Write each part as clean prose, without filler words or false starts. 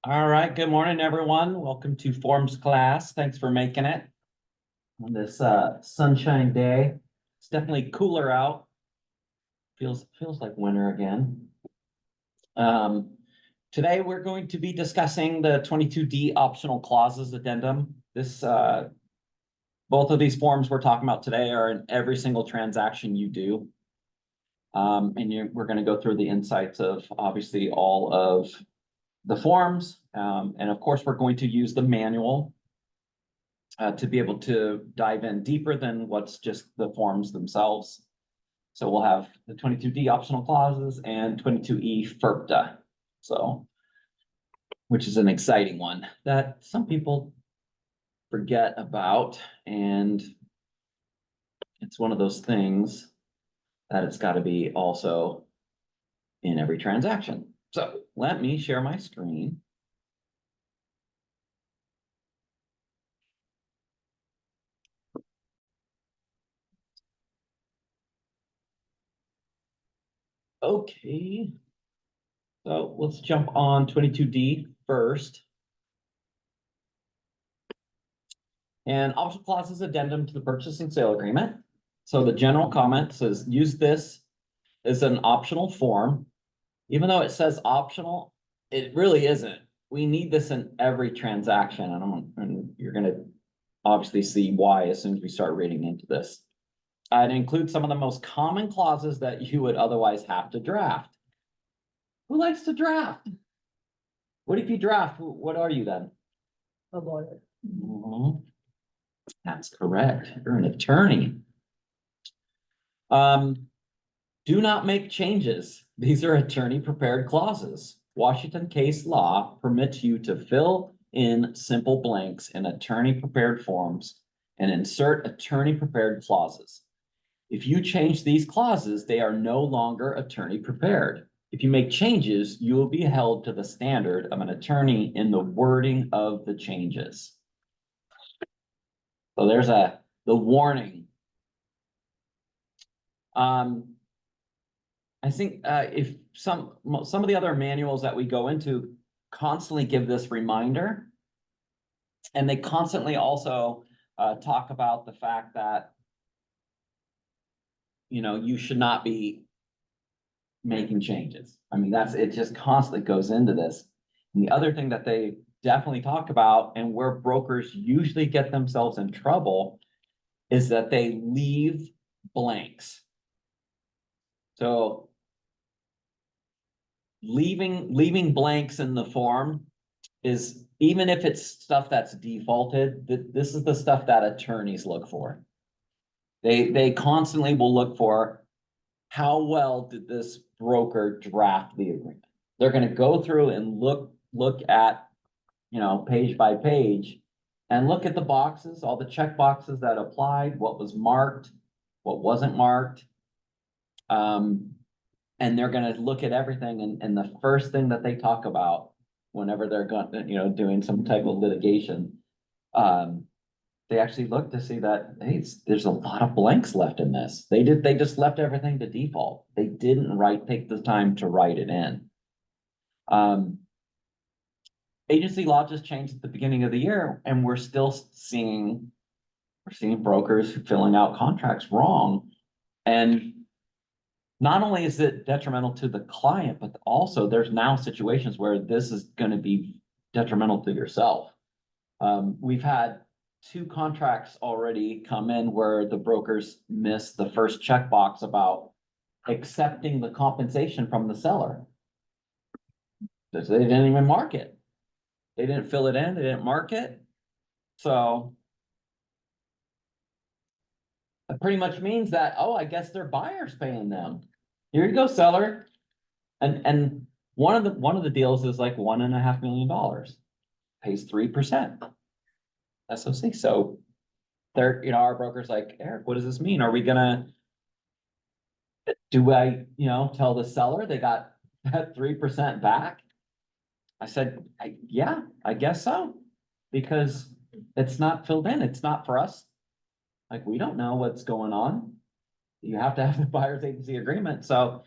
All right, good morning, everyone. Welcome to Forms class. Thanks for making it on this sunshine day. It's definitely cooler out. Feels like winter again. Um, Today we're going to be discussing the 22D optional clauses addendum. Both of these forms we're talking about today are in every single transaction you do. We're going to go through the insights of obviously all of the forms. And of course, we're going to use the manual to be able to dive in deeper than what's just the forms themselves. So we'll have the 22D optional clauses and 22E FIRPTA. So, which is an exciting one that some people forget about. And it's one of those things that it's got to be also in every transaction. So let me share my screen. Okay. So let's jump on 22D first. And optional clauses addendum to the purchase and sale agreement. So the general comment says, use this as an optional form. Even though it says optional, it really isn't. We need this in every transaction. And you're gonna obviously see why as soon as we start reading into this. It includes some of the most common clauses that you would otherwise have to draft. Who likes to draft? What if you draft? What are you then? A lawyer. That's correct. You're an attorney. Do not make changes. These are attorney prepared clauses. Washington case law permits you to fill in simple blanks in attorney prepared forms and insert attorney prepared clauses. If you change these clauses, they are no longer attorney prepared. If you make changes, you will be held to the standard of an attorney in the wording of the changes. So there's the warning. I think if some of the other manuals that we go into constantly give this reminder, and they constantly also talk about the fact that you should not be making changes. I mean, it just constantly goes into this. And the other thing that they definitely talk about, and where brokers usually get themselves in trouble, is that they leave blanks. So leaving blanks in the form is, even if it's stuff that's defaulted, this is the stuff that attorneys look for. They constantly will look for, how well did this broker draft the agreement? They're going to go through and look at, page by page, and look at the boxes, all the check boxes that applied, what was marked, what wasn't marked. And they're going to look at everything, and the first thing that they talk about whenever they're going, doing some type of litigation, they actually look to see that, hey, there's a lot of blanks left in this. They just left everything to default. They didn't take the time to write it in. Agency law just changed at the beginning of the year, and we're still seeing brokers filling out contracts wrong. And not only is it detrimental to the client, but also there's now situations where this is going to be detrimental to yourself. We've had 2 contracts already come in where the brokers missed the first checkbox about accepting the compensation from the seller. They didn't even mark it. They didn't fill it in. They didn't mark it. So it pretty much means that, oh, I guess their buyer's paying them. Here you go, seller. And one of the deals is like $1.5 million, pays 3% SOC. So they're, our broker's like, Eric, what does this mean? Are we gonna, do I, tell the seller they got that 3% back? I said, yeah, I guess so, because it's not filled in. It's not for us. Like, we don't know what's going on. You have to have the buyer's agency agreement. So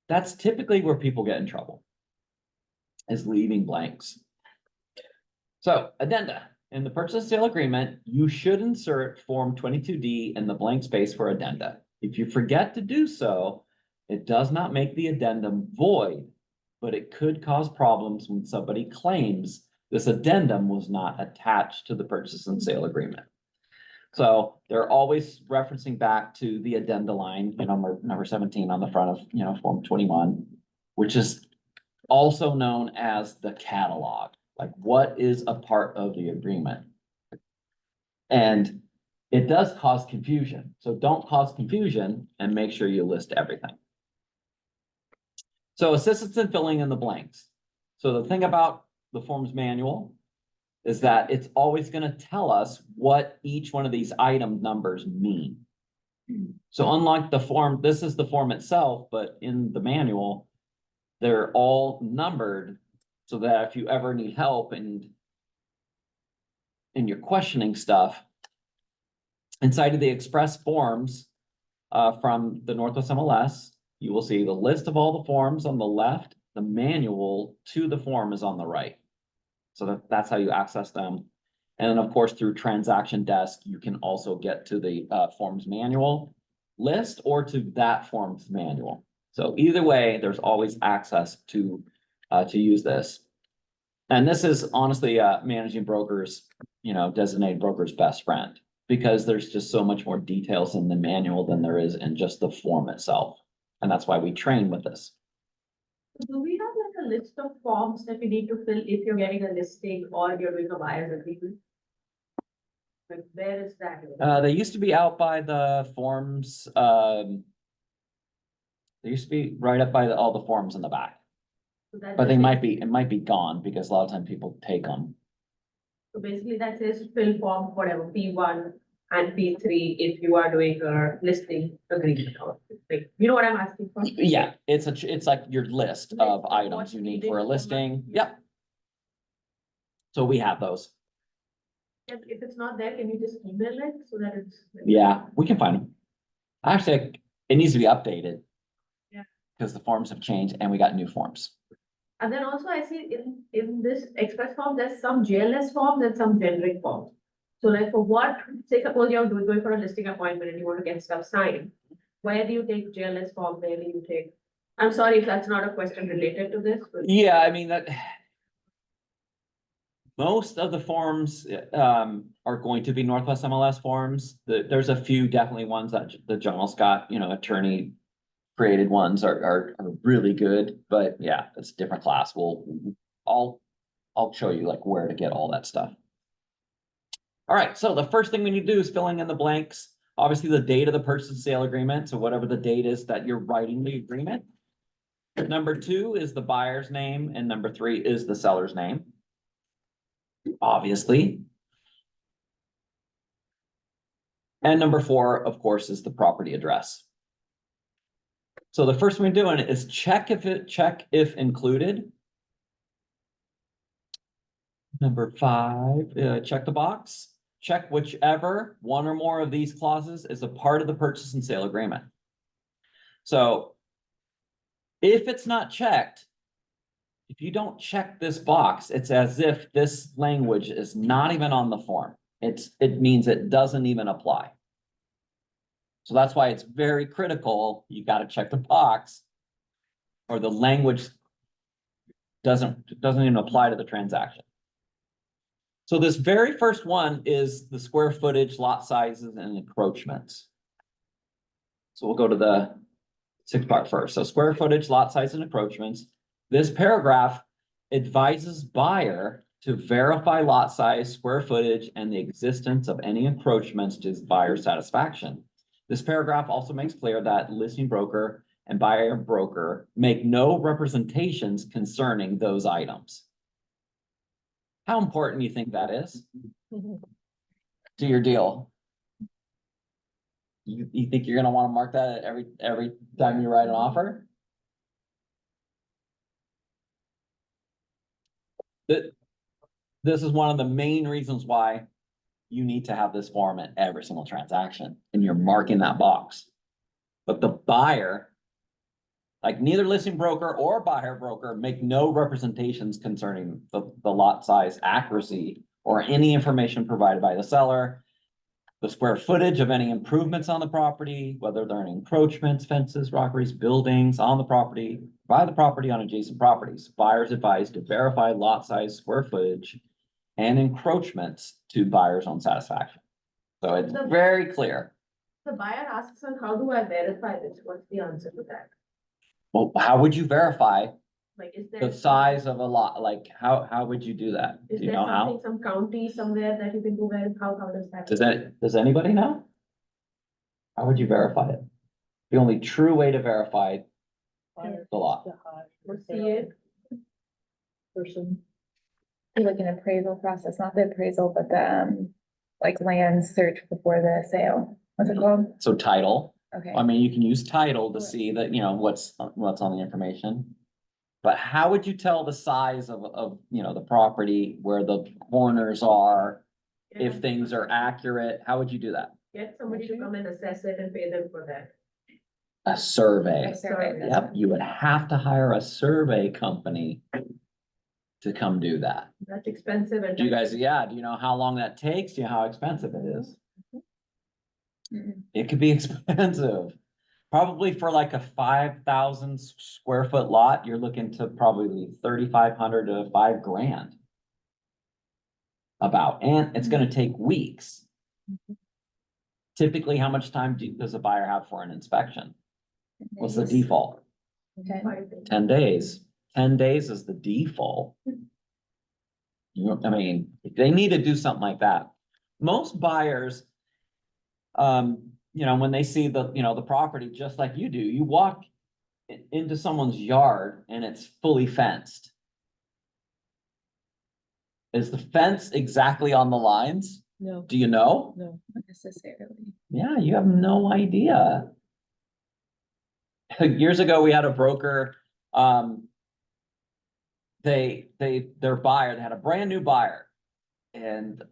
that's typically where people get in trouble. is leaving blanks. So addenda, in the purchase and sale agreement, you should insert Form 22D in the blank space for addenda. If you forget to do so, it does not make the addendum void, but it could cause problems when somebody claims this addendum was not attached to the purchase and sale agreement. So they're always referencing back to the addenda line, number 17 on the front of, Form 21, which is also known as the catalog, like what is a part of the agreement. And it does cause confusion. So don't cause confusion and make sure you list everything. So assistance in filling in the blanks. So the thing about the forms manual is that it's always going to tell us what each one of these item numbers mean. So unlike the form, this is the form itself, but in the manual, they're all numbered so that if you ever need help and you're questioning stuff, inside of the express forms from the Northwest MLS, you will see the list of all the forms on the left, the manual to the form is on the right. So that's how you access them. And then of course, through transaction desk, you can also get to the forms manual list or to that forms manual. So either way, there's always access to use this. And this is honestly managing brokers, designated broker's best friend, because there's just so much more details in the manual than there is in just the form itself. And that's why we train with this. Do we have like a list of forms that we need to fill if you're getting a listing or you're doing a buyer's agreement? Like where is that? They used to be out by the forms. They used to be right up by all the forms in the back. So that But just it might be gone because a lot of time people take them. So basically that says fill form, whatever, P1 and P3 if you are doing a listing agreement or like, you know what I'm asking for? Yeah, it's like your list of of items what you we need did for a for listing. my- Yep. So we have those. And if it's not there, can you just email it so that it's? Yeah, we can find them. Actually, it needs to be updated. Yeah. Because the forms have changed and we got new forms. And then also I see in this express form, there's some JLS forms and some generic forms. So like for what, say suppose you're going for a listing appointment and you want to get stuff signed. Where do you take JLS form? Where do you take? I'm sorry if that's not a question related to this, but Yeah, I mean that. Most of the forms are going to be Northwest MLS forms. There's a few definitely ones that the General Scott, attorney created ones are really good, but yeah, it's a different class. I'll show you like where to get all that stuff. All right, so the first thing we need to do is filling in the blanks. Obviously, the date of the purchase and sale agreement, so whatever the date is that you're writing the agreement. Number 2 is the buyer's name, and number 3 is the seller's name. Obviously. And number 4, of course, is the property address. So the first one we're doing is check if included. Number 5, check the box. Check whichever one or more of these clauses is a part of the purchase and sale agreement. So if it's not checked, if you don't check this box, it's as if this language is not even on the form. It means it doesn't even apply. So that's why it's very critical. You got to check the box or the language doesn't even apply to the transaction. So this very first one is the square footage, lot sizes, and encroachments. So we'll go to the 6th part first. So square footage, lot size, and encroachments. This paragraph advises buyer to verify lot size, square footage, and the existence of any encroachments to his buyer's satisfaction. This paragraph also makes clear that listing broker and buyer broker make no representations concerning those items. How important do you think that is to your deal? You think you're gonna want to mark that every time you write an offer? This is one of the main reasons why you need to have this form in every single transaction and you're marking that box. But the buyer, Like neither listing broker or buyer broker make no representations concerning the lot size accuracy or any information provided by the seller. The square footage of any improvements on the property, whether they're any encroachments, fences, rockeries, buildings on the property, by the property on adjacent properties. Buyers advised to verify lot size, square footage, and encroachments to buyer's own satisfaction. So it's very clear. The buyer asks us, how do I verify this? What's the answer to that? Well, how would you verify Like, is there? the size of a lot? Like, how would you do that? Is Do you there know how? something, some county somewhere that you can go where, how does that? Does anybody know? How would you verify it? The only true way to verify the lot. We'll see it. Person. Like an appraisal process, not the appraisal, but the, like land search before the sale. What's it called? So title, Okay. I mean, you can use title to see that, you know, what's on the information. But how would you tell the size of, you know, the property, where the corners are, if things are accurate? How would you do that? Get somebody to come and assess it and pay them for that. A survey. A survey. that's Yep, what- you would have to hire a survey company to come do that. That's expensive and. Do you guys, yeah, do you know how long that takes? Do you know how expensive it is? Mm-mm. It could be expensive. Probably for like a 5,000 square foot lot, you're looking to probably 3,500 to $5,000. About, and it's gonna take weeks. Typically, how much time does a buyer have for an inspection? What's the Days. default? Okay. 10 days. 10 days is the default. You know, I mean, they need to do something like that. Most buyers, you know, when they see the property, just like you do, you walk into someone's yard and it's fully fenced. Is the fence exactly on the lines? No, Do you know? no. Not necessarily. Yeah, you have no idea. Years ago, we had a broker, their buyer, they had a brand new buyer. And,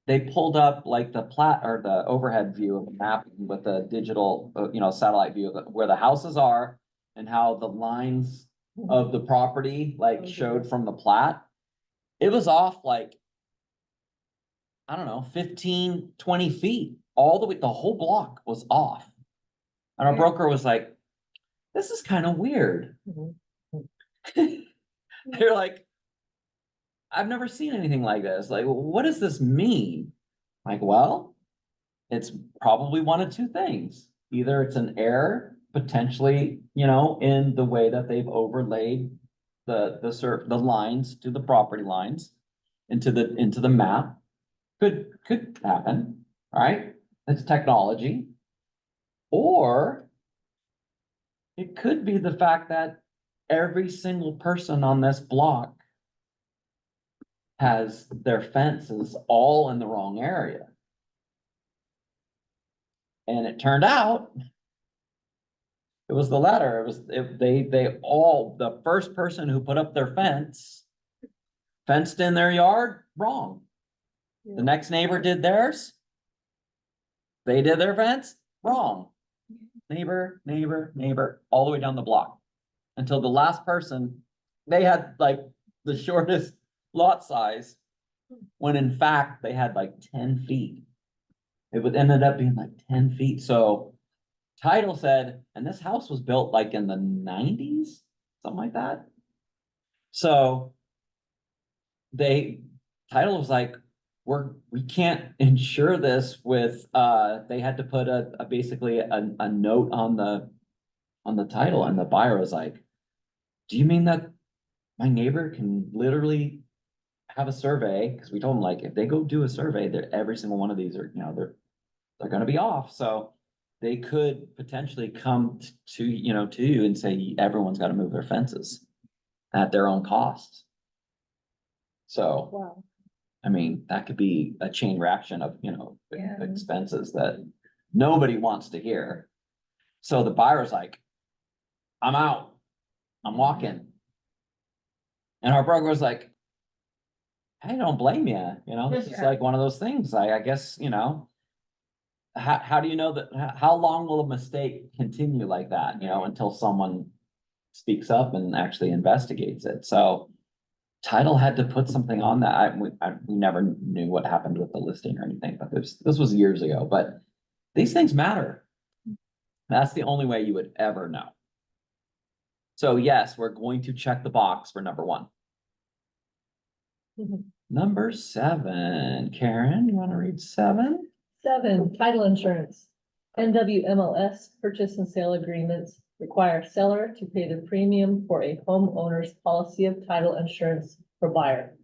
they pulled up like the plat or the overhead view of a map with a digital, you know, satellite view of where the houses are and how the lines of the property like showed from the plat. It was off like, I don't know, 15, 20 feet, all the way, the whole block was off. And our Yeah. broker was like, this is kind of weird. They're like, I've never seen anything like this. Like, what does this mean? Like, well, it's probably one of two things. Either it's an error, potentially, you know, in the way that they've overlaid the lines to the property lines into the map. Could happen, right? It's technology. Or it could be the fact that every single person on this block has their fences all in the wrong area. And it turned out it was the latter. It was, the first person who put up their fence fenced in their yard wrong. The next neighbor did theirs. They did their fence wrong. Neighbor, all the way down the block. Until the last person, they had like the shortest lot size, when in fact they had like 10 feet. It would ended up being like 10 feet. So title said, and this house was built like in the 90s, something like that. So title was like, we can't insure this with, they had to put basically a note on the title, and the buyer was like, do you mean that my neighbor can literally have a survey? Cause we told them, like, if they go do a survey, every single one of these are, you know, they're gonna be off, so they could potentially come to you and say, everyone's gotta move their fences at their own cost. So, Wow. I mean, that could be a chain reaction of, you know, Yeah. expenses that nobody wants to hear. So the buyer's like, I'm out, I'm walking. And our broker was like, I don't blame you, you know, this is Yeah. like one of those things, I guess, you know. how do you know that, how long will a mistake continue like that, you know, until someone speaks up and actually investigates it? So title had to put something on that. We never knew what happened with the listing or anything, but this was years ago, but these things matter. That's the only way you would ever know. So yes, we're going to check the box for number 1. Mhm. Number 7, Karen, you want to read 7? 7, title insurance. NWMLS purchase and sale agreements require seller to pay the premium for a homeowner's policy of title insurance for buyer.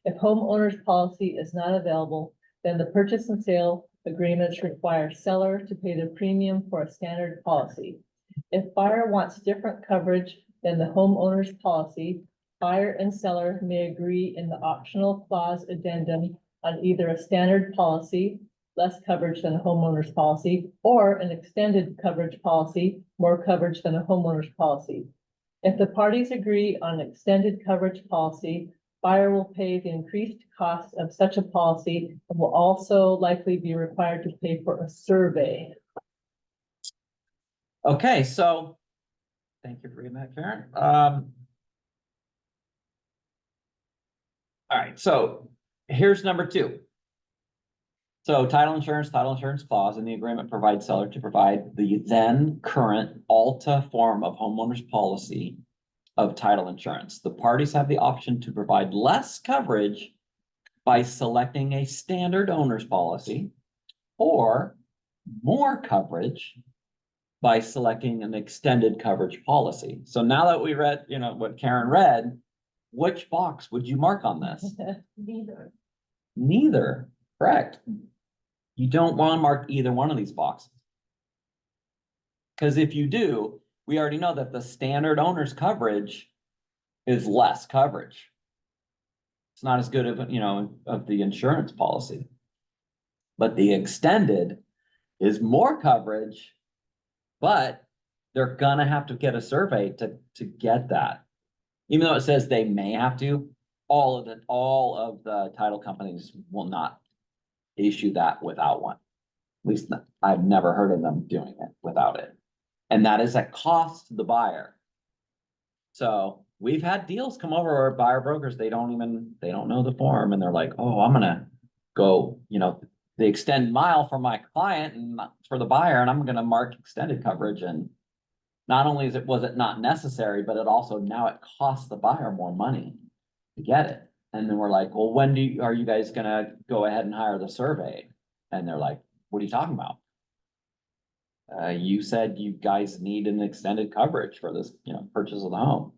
If homeowner's policy is not available, then the purchase and sale agreements require seller to pay the premium for a standard policy. If buyer wants different coverage than the homeowner's policy, buyer and seller may agree in the optional clause addendum on either a standard policy, less coverage than a homeowner's policy, or an extended coverage policy, more coverage than a homeowner's policy. If the parties agree on an extended coverage policy, buyer will pay the increased cost of such a policy and will also likely be required to pay for a survey. Okay, so thank you for reading that, Karen. All right, so here's number 2. So title insurance clause in the agreement provides seller to provide the then current Alta form of homeowner's policy of title insurance. The parties have the option to provide less coverage by selecting a standard owner's policy or more coverage by selecting an extended coverage policy. So now that we read, you know, what Karen read, which box would you mark on this? Neither. Neither, correct. You don't want to mark either one of these boxes. Because if you do, we already know that the standard owner's coverage is less coverage. It's not as good of, you know, of the insurance policy. But the extended is more coverage, but they're gonna have to get a survey to get that. Even though it says they may have to, all of the title companies will not issue that without one. At least I've never heard of them doing it without it. And that is a cost to the buyer. So we've had deals come over where buyer brokers, they don't know the form and they're like, oh, I'm gonna go, you know, the extend mile for my client and for the buyer, and I'm gonna mark extended coverage. And not only was it not necessary, but it also now it costs the buyer more money to get it. And then we're like, well, when are you guys gonna go ahead and hire the survey? And they're like, what are you talking about? You said you guys need an extended coverage for this, you know, purchase of the home.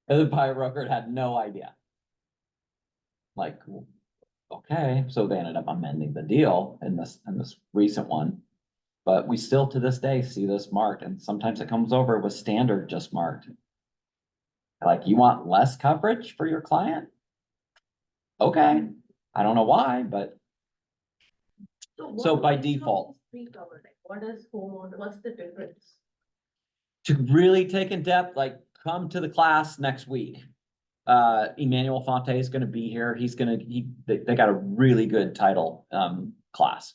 And the buyer broker had no idea. Like, okay, so they ended up amending the deal in this recent one. But we still to this day see this marked, and sometimes it comes over with standard just marked. Like, you want less coverage for your client? Okay, I don't know why, but so what by makes all default. these three covered? Like, what is homeowner, what's the difference? To really take in depth, like, come to the class next week. Emmanuel Fonte is gonna be here. They got a really good title, class.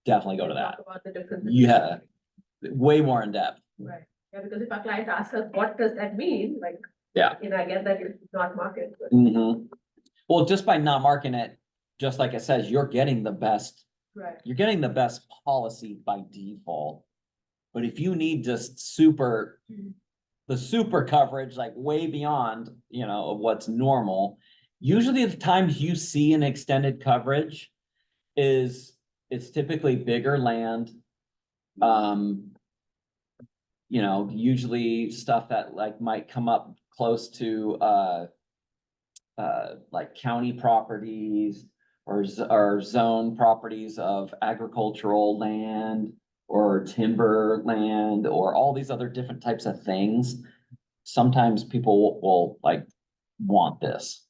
Definitely go to that. Talk about the difference. Yeah, way more in depth. Right, yeah, because if a client asks us, what does that mean? Like. Yeah. You know, I get that it's not market, but. Mhm. Well, just by not marking it, just like it says, you're getting the best, Right. you're getting the best policy by default. But if you need just the super coverage, like way beyond, you know, of what's normal, usually the times you see an extended coverage it's typically bigger land. You know, usually stuff that like might come up close to like county properties or zone properties of agricultural land or timber land or all these other different types of things. Sometimes people will like want this.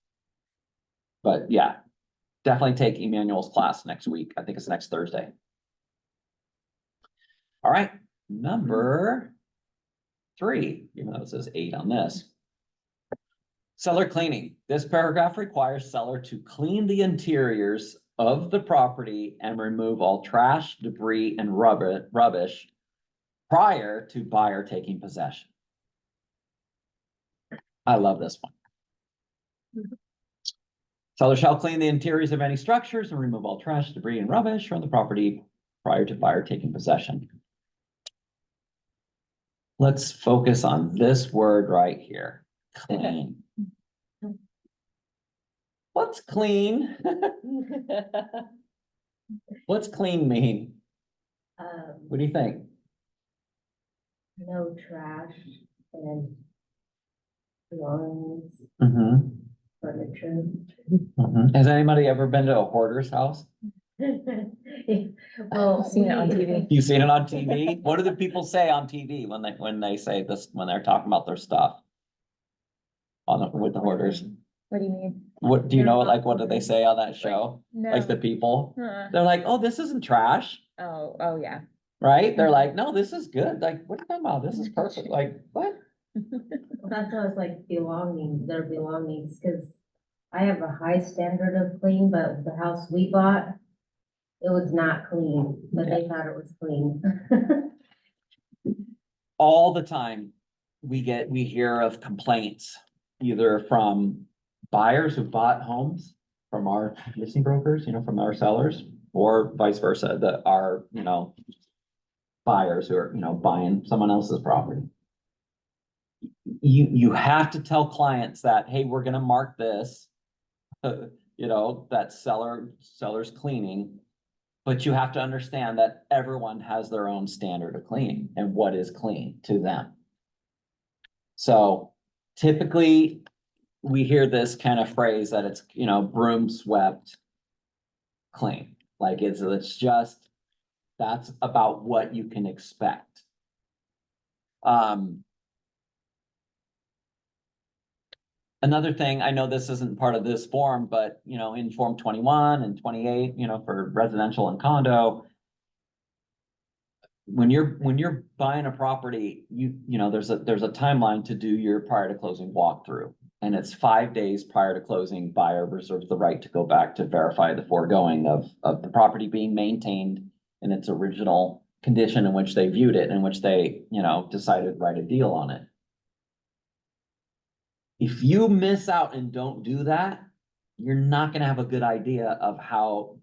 But yeah, definitely take Emmanuel's class next week. I think it's next Thursday. All right, number 3, even though it says 8 on this. Seller cleaning. This paragraph requires seller to clean the interiors of the property and remove all trash, debris, and rubbish prior to buyer taking possession. I love this one. Seller shall clean the interiors of any structures and remove all trash, debris, and rubbish from the property prior to buyer taking possession. Let's focus on this word right here, clean. What's clean? What's clean mean? What do you think? No trash and belongings, Mhm, furniture. mhm. Has anybody ever been to a hoarder's house? Well, I've seen it on TV. You seen it on TV? What do the people say on TV when they say this, when they're talking about their stuff? With the hoarders? What do you mean? What, do you know, like, what do they say on that show? Like the No. people? Huh. They're like, oh, this isn't trash, Oh, yeah. right? They're like, no, this is good. Like, what are you talking about? This is perfect. Like, what? That's how it's like belongings, their belongings, because I have a high standard of clean, but the house we bought, it was not clean, but they thought it was clean. All the time, we hear of complaints, either from buyers who bought homes from our listing brokers, from our sellers, or vice versa, our buyers who are, buying someone else's property. You have to tell clients that, hey, we're gonna mark this, that seller's cleaning. But you have to understand that everyone has their own standard of cleaning and what is clean to them. So typically, we hear this kind of phrase that it's, broom swept clean. Like it's just, that's about what you can expect. Another thing, I know this isn't part of this form, but in Form 21 and 28, for residential and condo, when you're buying a property, there's a timeline to do your prior to closing walkthrough. And it's 5 days prior to closing, buyer reserves the right to go back to verify the foregoing of the property being maintained in its original condition in which they viewed it, in which they, decided to write a deal on it. If you miss out and don't do that, you're not gonna have a good idea of how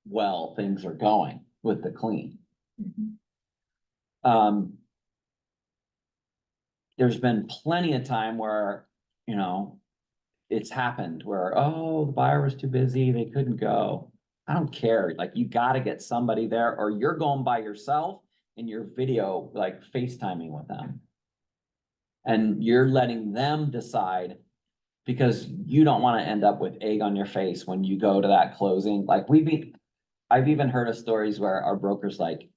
well things are going with the clean. There's been plenty of time where, it's happened where, oh, the buyer was too busy, they couldn't go. I don't care, like, you gotta get somebody there, or you're going by yourself and you're video, like FaceTiming with them. And you're letting them decide, because you don't wanna end up with egg on your face when you go to that closing. Like, I've even heard of stories where our brokers, like,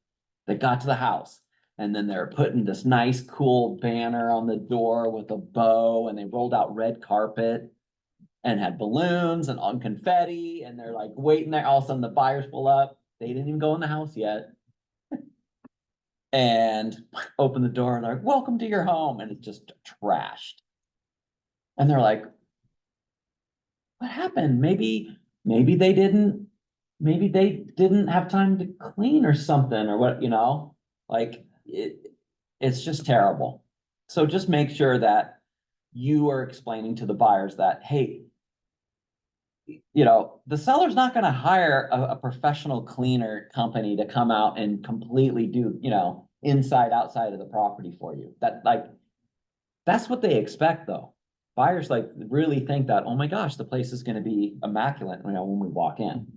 they got to the house and then they're putting this nice, cool banner on the door with a bow, and they rolled out red carpet and had balloons and on confetti, and they're like waiting there. All of a sudden the buyers pull up. They didn't even go in the house yet. And open the door and they're like, welcome to your home. And it's just trashed. And they're like, what happened? Maybe they didn't have time to clean or something, or what, like it's just terrible. So just make sure that you are explaining to the buyers that, hey, the seller's not gonna hire a professional cleaner company to come out and completely do, inside, outside of the property for you. That's what they expect, though. Buyers really think that, oh my gosh, the place is gonna be immaculate, when we walk in.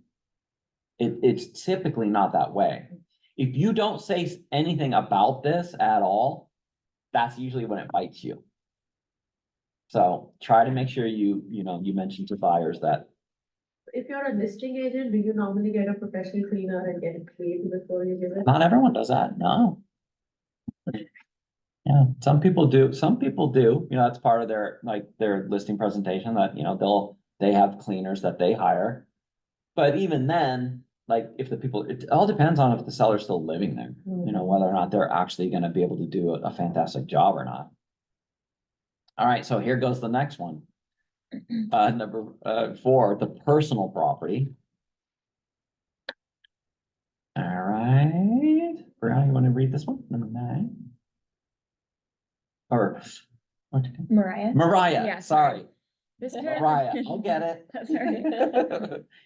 It's typically not that way. If you don't say anything about this at all, that's usually when it bites you. So try to make sure you mention to buyers that. If you're a listing agent, do you normally get a professional cleaner and get it cleaned before you give it? Not everyone does that, no. Yeah, some people do, that's part of their listing presentation, that, they have cleaners that they hire. But even then, if it all depends on if the seller's still living there, whether or not they're actually gonna be able to do a fantastic job or not. All right, so here goes the next one. Number 4, the personal property. All right, Brian, you want to read this one, number 9? Or, what? Mariah? Mariah, Yeah, sorry, This Mariah, I'll get it. That's all right.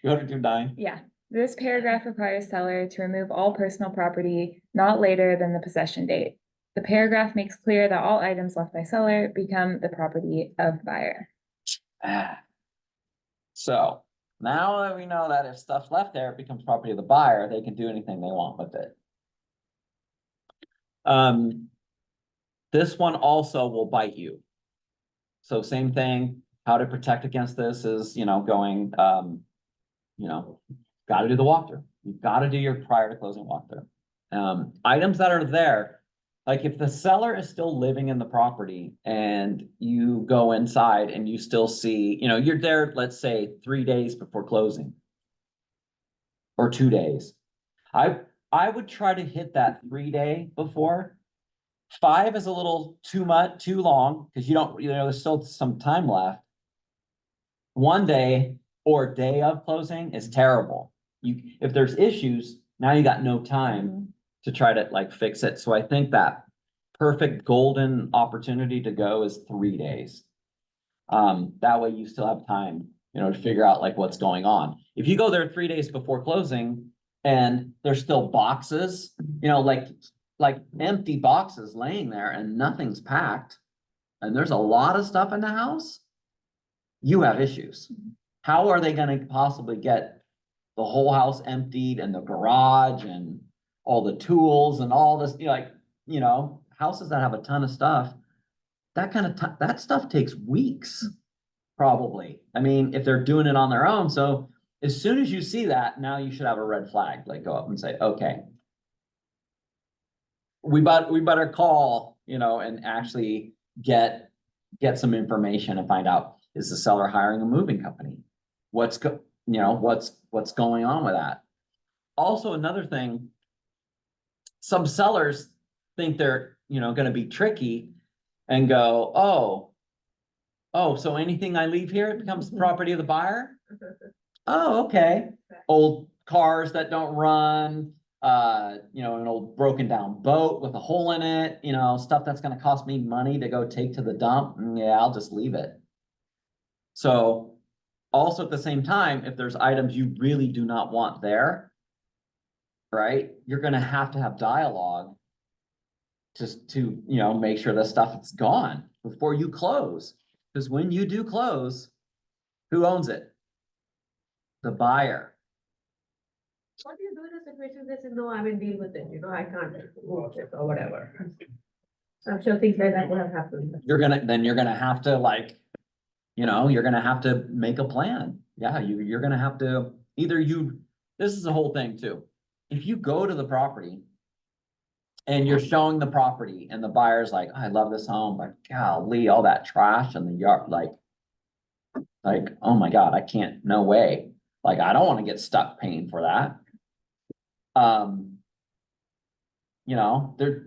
You want to do 9? Yeah, this paragraph requires seller to remove all personal property not later than the possession date. The paragraph makes clear that all items left by seller become the property of buyer. So, now that we know that if stuff's left there, it becomes property of the buyer, they can do anything they want with it. This one also will bite you. So same thing, how to protect against this is, going, gotta do the walkthrough. You've gotta do your prior to closing walkthrough. Items that are there, like if the seller is still living in the property and you go inside and you still see, you're there, let's say 3 days before closing. Or 2 days. I would try to hit that 3-day before. 5 is a little too much, too long, because there's still some time left. 1 day or day of closing is terrible. If there's issues, now you got no time to try to like fix it. So I think that perfect golden opportunity to go is 3 days. That way you still have time, to figure out like what's going on. If you go there 3 days before closing and there's still boxes, like empty boxes laying there and nothing's packed, and there's a lot of stuff in the house, you have issues. How are they gonna possibly get the whole house emptied and the garage and all the tools and all this, houses that have a ton of stuff, that stuff takes weeks, probably. I mean, if they're doing it on their own. So as soon as you see that, now you should have a red flag, like go up and say, okay, we better call, and actually get some information and find out, is the seller hiring a moving company? What's going on with that? Also, another thing, some sellers think they're, gonna be tricky and go, oh, so anything I leave here, it becomes the property of the buyer? Oh, okay. Old cars that don't run, an old broken down boat with a hole in it, stuff that's gonna cost me money to go take to the dump. Yeah, I'll just leave it. So also at the same time, if there's items you really do not want there, right, you're gonna have to have dialogue just to, make sure the stuff is gone before you close. Because when you do close, who owns it? The buyer. What do you do in a situation that says, no, I will deal with it, I can't move it or whatever? So I'm sure things like that will have happened. You're gonna have to you're gonna have to make a plan. Yeah, you're gonna have to, this is the whole thing too. If you go to the property and you're showing the property and the buyer's like, I love this home, but golly, all that trash in the yard, like, oh my God, I can't, no way. Like, I don't want to get stuck paying for that.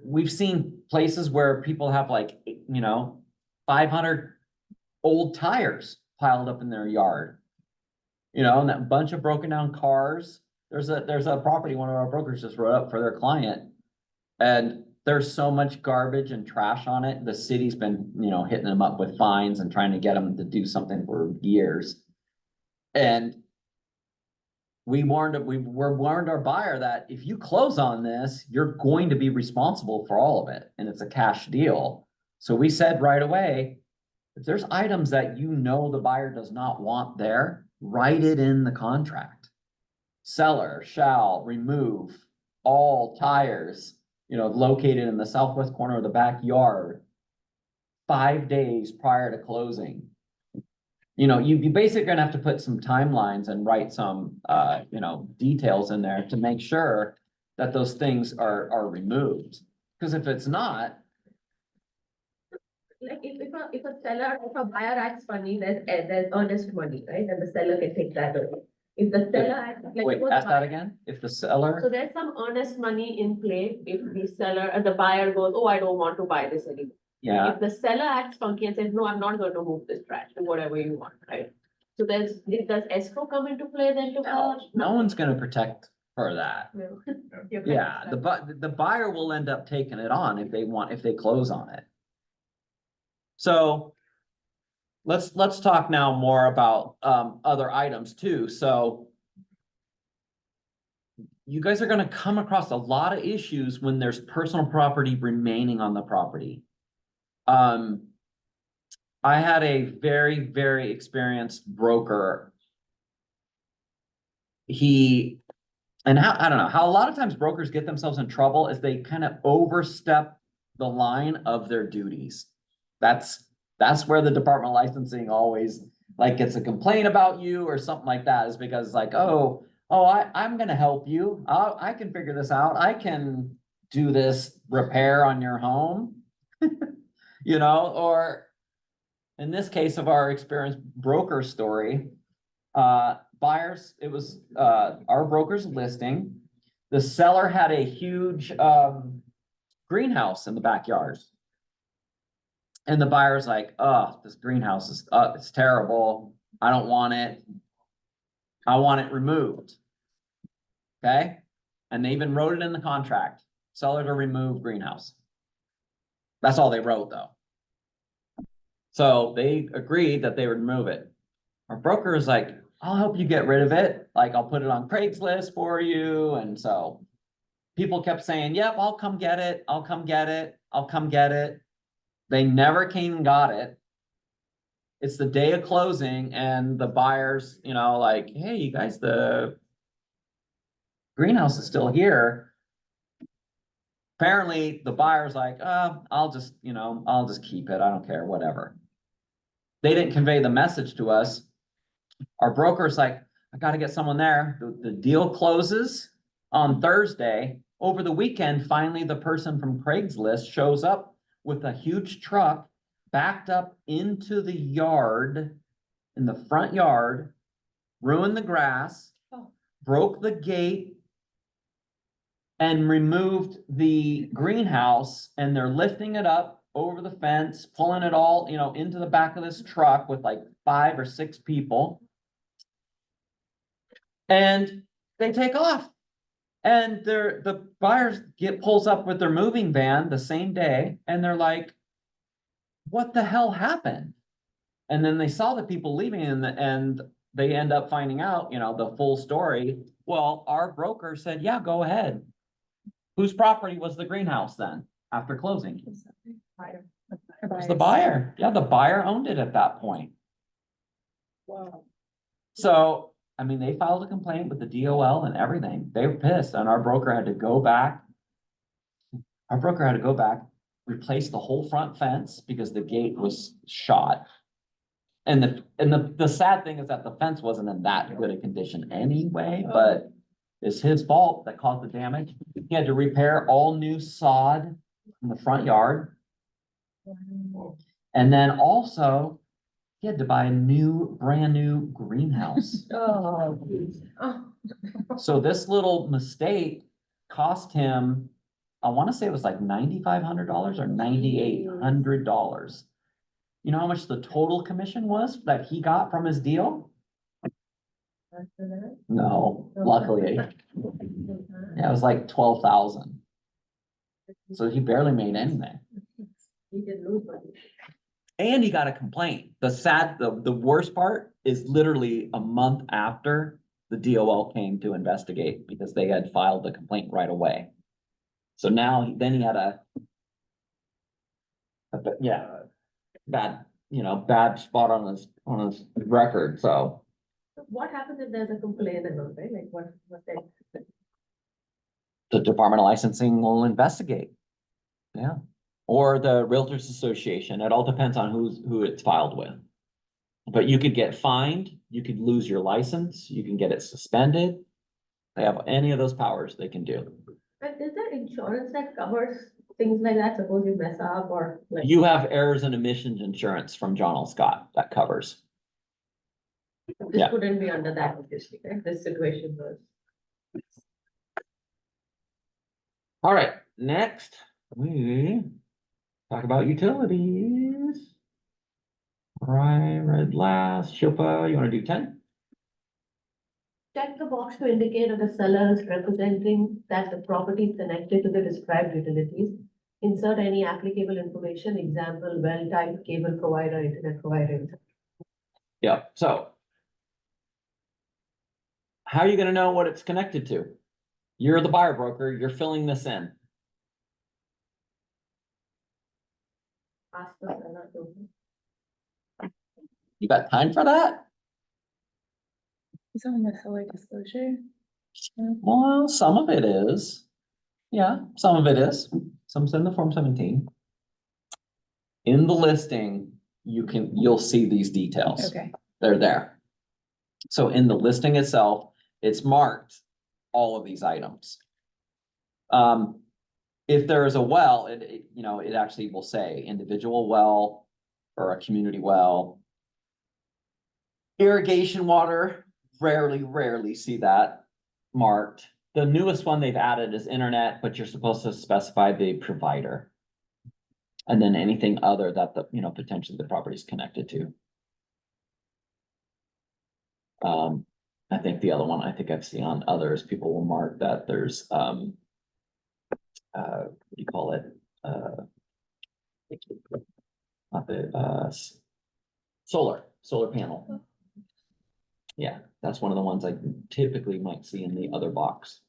We've seen places where people have 500 old tires piled up in their yard. And that bunch of broken down cars. There's a property one of our brokers just wrote up for their client. And there's so much garbage and trash on it. The city's been, hitting them up with fines and trying to get them to do something for years. And we warned our buyer that if you close on this, you're going to be responsible for all of it. And it's a cash deal. So we said right away, if there's items that the buyer does not want there, write it in the contract. Seller shall remove all tires, located in the southwest corner of the backyard 5 days prior to closing. You basically gonna have to put some timelines and write some, details in there to make sure that those things are removed. Because if it's not, Like if a buyer acts funny, there's honest money, right? And the seller can take that away. If the seller acts like. wait, ask that again? If the So seller, there's some honest money in play if the seller and the buyer goes, oh, I don't want to buy this anymore. yeah, If the seller acts funky and says, no, I'm not going to move this trash, do whatever you want, right? So does escrow come into play then to? no one's gonna protect for that. No. You're Yeah, kind of the buyer will end up taking it on if they close on it. So let's talk now more about other items too. So you guys are gonna come across a lot of issues when there's personal property remaining on the property. I had a very, very experienced broker. And how, I don't know, how a lot of times brokers get themselves in trouble is they kind of overstep the line of their duties. That's where the Department of Licensing always like gets a complaint about you or something like that, is because it's like, I'm gonna help you. I can figure this out. I can do this repair on your home. You know, or in this case of our experienced broker story, buyers, it was our broker's listing. The seller had a huge greenhouse in the backyard. And the buyer's like, oh, this greenhouse is it's terrible. I don't want it. I want it removed. Okay. And they even wrote it in the contract, seller to remove greenhouse. That's all they wrote though. So they agreed that they would remove it. Our broker is like, I'll help you get rid of it. Like, I'll put it on Craigslist for you. And so people kept saying, yep, I'll come get it. I'll come get it. I'll come get it. They never came and got it. It's the day of closing and the buyers, you know, like, hey, you guys, the greenhouse is still here. Apparently the buyer's like, I'll just keep it. I don't care, whatever. They didn't convey the message to us. Our broker's like, I got to get someone there. The deal closes on Thursday. Over the weekend, finally, the person from Craigslist shows up with a huge truck backed up into the yard, in the front yard, ruined the grass, broke the gate, and removed the greenhouse. And they're lifting it up over the fence, pulling it all, you know, into the back of this truck with like 5 or 6 people. And they take off. And the buyers pulls up with their moving van the same day, and they're like, what the hell happened? And then they saw the people leaving, and they end up finding out, you know, the full story. Well, our broker said, yeah, go ahead. Whose property was the greenhouse then after closing? It was the buyer. Yeah, the buyer owned it at that point. Wow. So, I mean, they filed a complaint with the DOL and everything. They were pissed, and our broker had to go back. Our broker had to go back, replace the whole front fence because the gate was shot. And the sad thing is that the fence wasn't in that good a condition anyway, but it's his fault that caused the damage. He had to repair all new sod in the front yard. And then also, he had to buy a brand new greenhouse. Oh, So this little mistake cost him, I want to say it was like $9,500 or $9,800. You know how much the total commission was that he got from his deal? No, luckily. Yeah, it was like 12,000. So he barely made anything. He did lose money. And he got a complaint. The worst part is literally a month after the DOL came to investigate, because they had filed the complaint right away. So now, then he had bad spot on his record, so. What happens if there's a complaint and all, right? Like what then? The Department of Licensing will investigate. Yeah, or the Realtors Association. It all depends on who it's filed with. But you could get fined, you could lose your license, you can get it suspended. They have any of those powers they can do. But is there insurance that covers things like that? Suppose you mess up or like. You have errors and omissions insurance from John L. Scott that covers. This yeah. wouldn't be under that, obviously, right? This situation was. All right, next we talk about utilities. Right, red last. Shilpa, you want to do 10? check the box to indicate that the seller is representing that the property is connected to the described utilities. Insert any applicable information, example, well type, cable provider, internet provider, etc. Yeah, so. How are you gonna know what it's connected to? You're the buyer broker, you're filling this in. Ask the seller to. You got time for that? Is on the seller disclosure? Well, some of it is. Yeah, some of it is. Some's in the Form 17. In the listing, you'll see these details. Okay, They're there. So in the listing itself, it's marked all of these items. If there is a well, it actually will say individual well or a community well. Irrigation water, rarely see that marked. The newest one they've added is internet, but you're supposed to specify the provider. And then anything other that potentially the property is connected to. I think the other one, I think I've seen on others, people will mark that there's, what do you call it? Not the, solar panel. Yeah, that's one of the ones I typically might see in the other box.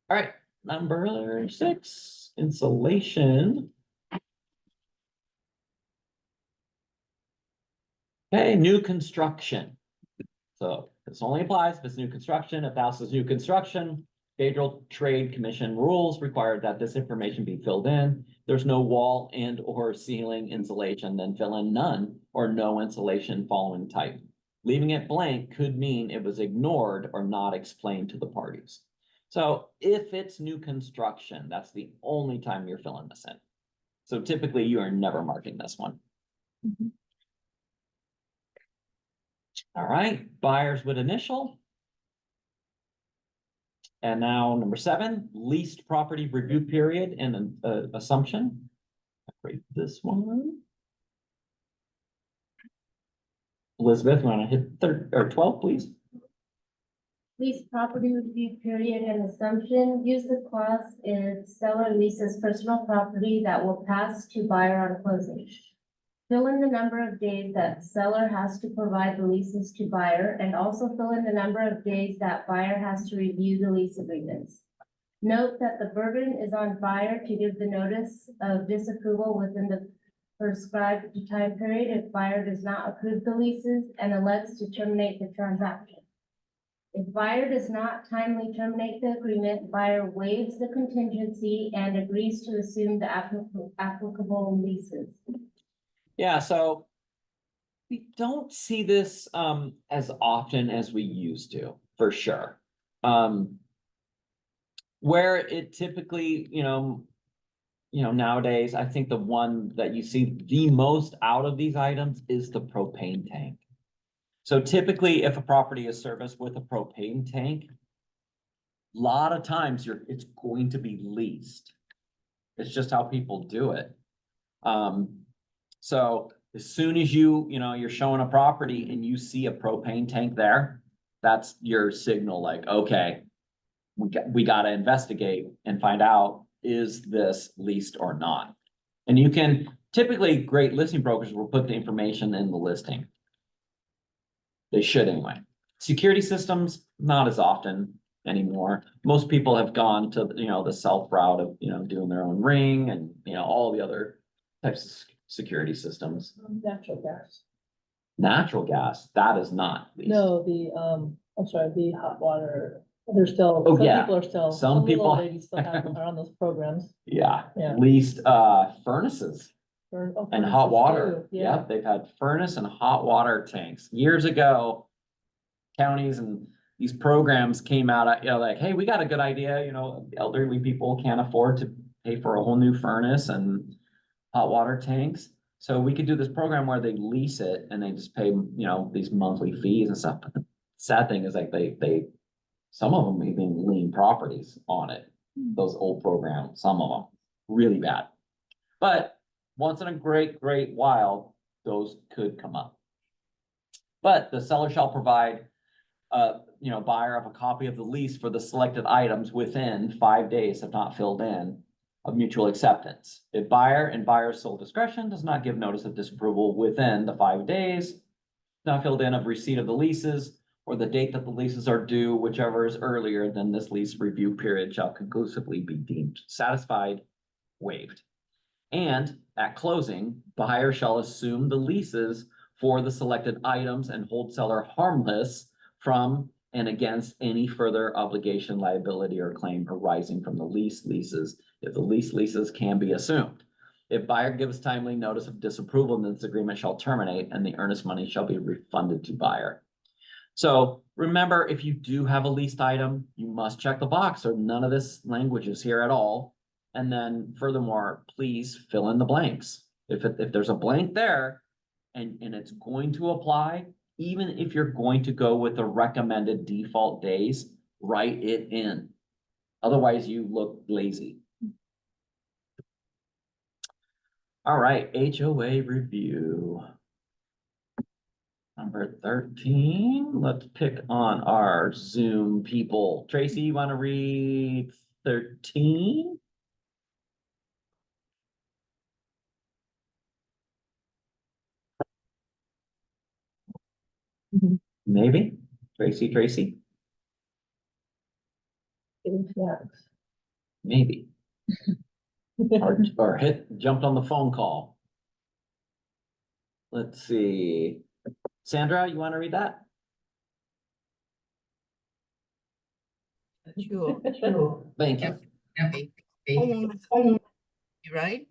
All right, number 6, insulation. Okay, new construction. So this only applies if it's new construction. If the house is new construction, Federal Trade Commission rules require that this information be filled in. There's no wall and or ceiling insulation, then fill in none or no insulation following type. Leaving it blank could mean it was ignored or not explained to the parties. So if it's new construction, that's the only time you're filling this in. So typically you are never marking this one. Mhm. All right, buyers with initial. And now number 7, leased property review period and assumption. Great, this one. Elizabeth, want to hit 12, please? Lease property review period and assumption, use the clause if seller leases personal property that will pass to buyer on closing. Fill in the number of days that seller has to provide the leases to buyer and also fill in the number of days that buyer has to review the lease agreements. Note that the burden is on buyer to give the notice of disapproval within the prescribed time period if buyer does not approve the leases and elects to terminate the transaction. If buyer does not timely terminate the agreement, buyer waives the contingency and agrees to assume the applicable leases. Yeah, so we don't see this as often as we used to, for sure. Where it typically, nowadays, I think the one that you see the most out of these items is the propane tank. So typically, if a property is serviced with a propane tank, a lot of times it's going to be leased. It's just how people do it. So as soon as you're showing a property and you see a propane tank there, that's your signal like, okay, we got to investigate and find out, is this leased or not? And you can typically, great listing brokers will put the information in the listing. They should anyway. Security systems, not as often anymore. Most people have gone to, the self route of, doing their own ring and, all the other types of security systems. Natural gas. Natural gas, that is not leased. No, I'm sorry, the hot water, there's still, Oh, some yeah. people are still, Some some little people- old ladies still are on those programs. Yeah, Yeah. leased furnaces and hot furnaces water. too, Yep, they've had furnace and hot water tanks. Years ago, counties and these programs came out, like, hey, we got a good idea, elderly people can't afford to pay for a whole new furnace and hot water tanks. So we could do this program where they lease it and they just pay, these monthly fees and stuff. But the sad thing is like some of them even lien properties on it. Those old programs, some of them, really bad. But once in a great while, those could come up. But the seller shall provide buyer of a copy of the lease for the selected items within 5 days have not filled in of mutual acceptance. If buyer and buyer's sole discretion does not give notice of disapproval within the 5 days, not filled in of receipt of the leases or the date that the leases are due, whichever is earlier than this lease review period shall conclusively be deemed satisfied, waived. And at closing, buyer shall assume the leases for the selected items and hold seller harmless from and against any further obligation, liability, or claim arising from the leases, if the leases can be assumed. If buyer gives timely notice of disapproval, then this agreement shall terminate and the earnest money shall be refunded to buyer. So remember, if you do have a leased item, you must check the box, or none of this language is here at all. And then furthermore, please fill in the blanks. If there's a blank there and it's going to apply, even if you're going to go with the recommended default days, write it in. Otherwise, you look lazy. All right, HOA review. Number 13, let's pick on our Zoom people. Tracy, you want to read 13? Maybe. Tracy, maybe. Or jumped on the phone call. Let's see. Sandra, you want to read that? Sure. Thank you. Okay. Right?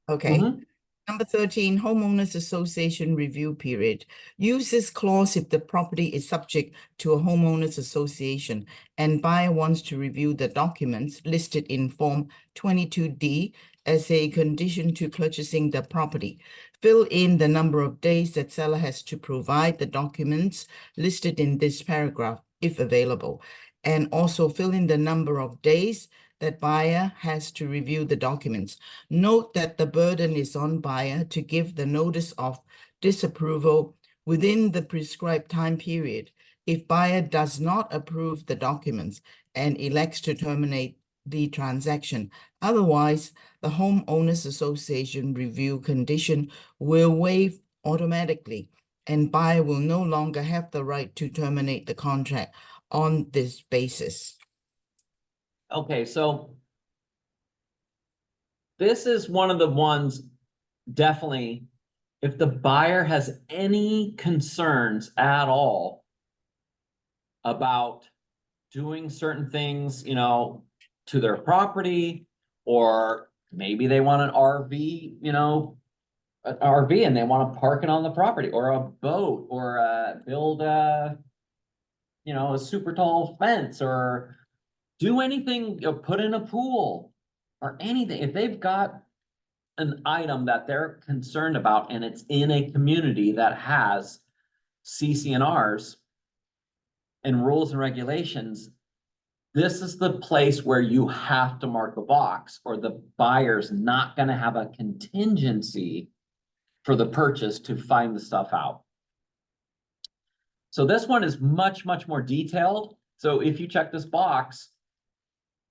Okay. Mhm. Number 13, homeowners association review period. Use this clause if the property is subject to a homeowners association and buyer wants to review the documents listed in Form 22D as a condition to purchasing the property. Fill in the number of days that seller has to provide the documents listed in this paragraph, if available, and also fill in the number of days that buyer has to review the documents. Note that the burden is on buyer to give the notice of disapproval within the prescribed time period. If buyer does not approve the documents and elects to terminate the transaction, otherwise, the homeowners association review condition will waive automatically, and buyer will no longer have the right to terminate the contract on this basis. Okay, so this is one of the ones, definitely, if the buyer has any concerns at all about doing certain things, to their property, or maybe they want an RV, an RV and they want to park it on the property, or a boat, or build a super tall fence, or do anything, put in a pool or anything. If they've got an item that they're concerned about and it's in a community that has CC&Rs and rules and regulations, this is the place where you have to mark the box, or the buyer's not going to have a contingency for the purchase to find the stuff out. So this one is much, much more detailed. So if you check this box,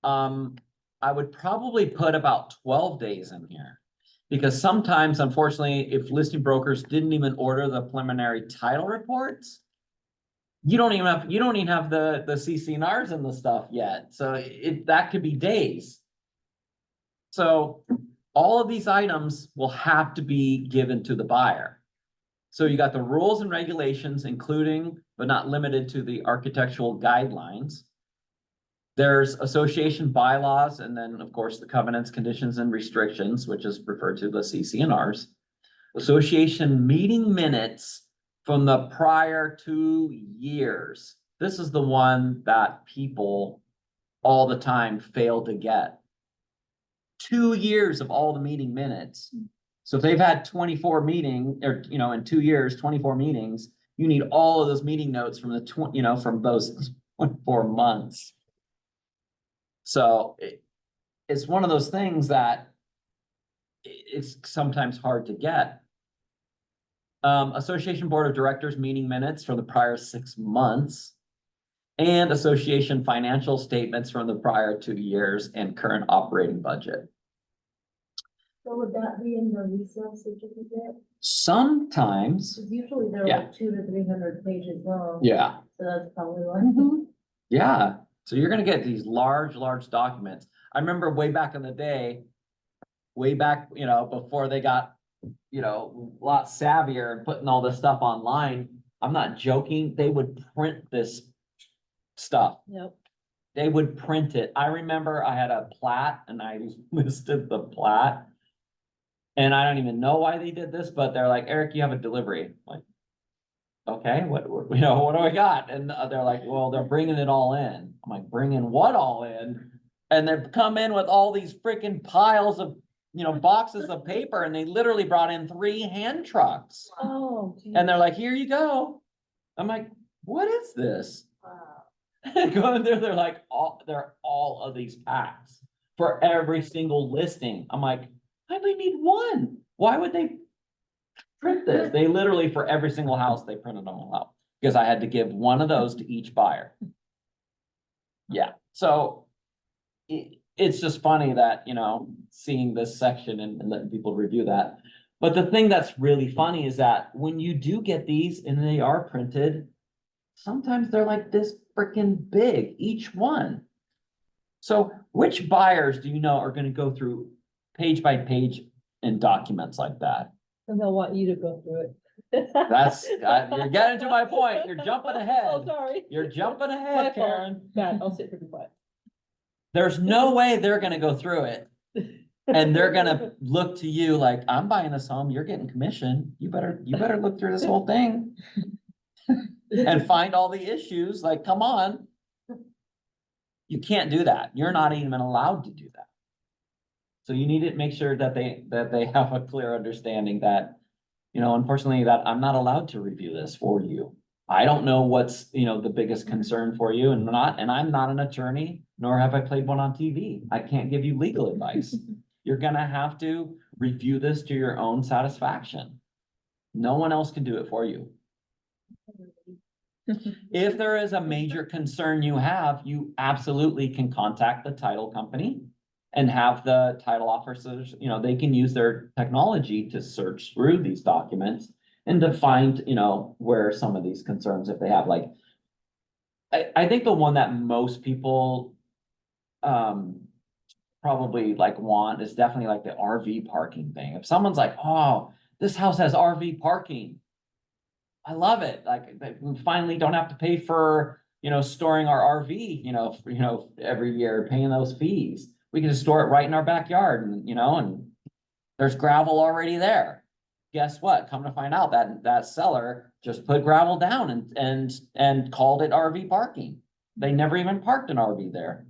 I would probably put about 12 days in here, because sometimes, unfortunately, if listing brokers didn't even order the preliminary title reports, you don't even have the CC&Rs and the stuff yet. So that could be days. So all of these items will have to be given to the buyer. So you got the rules and regulations, including but not limited to the architectural guidelines. There's association bylaws, and then of course the covenants, conditions, and restrictions, which is referred to the CC&Rs. Association meeting minutes from the prior 2 years. This is the one that people all the time fail to get. 2 years of all the meeting minutes. So if they've had 24 meetings, or in 2 years, 24 meetings, you need all of those meeting notes from the from those 24 months. So it's one of those things that it's sometimes hard to get. Association Board of Directors meeting minutes for the prior 6 months. and association financial statements from the prior 2 years and current operating budget. So would that be in the resale certificate? Sometimes, Because usually they're Yeah. like 200 to 300 pages long. yeah. So that's probably why. Yeah, so you're gonna get these large documents. I remember way back in the day, way back, before they got, a lot savvier and putting all this stuff online. I'm not joking, they would print this stuff. Yep. They would print it. I remember I had a plat and I listed the plat. And I don't even know why they did this, but they're like, Eric, you have a delivery. I'm like, okay, what do I got? And they're like, well, they're bringing it all in. I'm like, bringing what all in? And they come in with all these freaking piles of, boxes of paper, and they literally brought in 3 hand trucks. Oh, And they're like, here you go. I'm like, what is this? Wow. Going there, they're all of these packs for every single listing. I'm like, I only need one. Why would they print this? They literally, for every single house, they printed them all out because I had to give one of those to each buyer. Yeah, so it's just funny that, seeing this section and letting people review that. But the thing that's really funny is that when you do get these and they are printed, sometimes they're like this freaking big, each one. So which buyers do you know are gonna go through page by page in documents like that? And they'll want you to go through it. That's, you're getting to my point. You're jumping Oh, ahead. sorry. You're jumping My ahead, fault. Karen. Bad, I'll sit pretty quiet. There's no way they're gonna go through it. And they're gonna look to you like, I'm buying this home, you're getting commission. You better look through this whole thing. And find all the issues, like, come on. You can't do that. You're not even allowed to do that. So you need to make sure that they have a clear understanding that, unfortunately, that I'm not allowed to review this for you. I don't know what's, the biggest concern for you, and I'm not an attorney, nor have I played one on TV. I can't give you legal advice. You're gonna have to review this to your own satisfaction. No one else can do it for you. If there is a major concern you have, you absolutely can contact the title company and have the title officers, they can use their technology to search through these documents and to find, where some of these concerns, if they have, like, I think the one that most people probably want is definitely like the RV parking thing. If someone's like, oh, this house has RV parking, I love it. Like, that we finally don't have to pay for, storing our RV, every year, paying those fees. We can just store it right in our backyard and, and there's gravel already there. Guess what? Come to find out that seller just put gravel down and called it RV parking. They never even parked an RV there.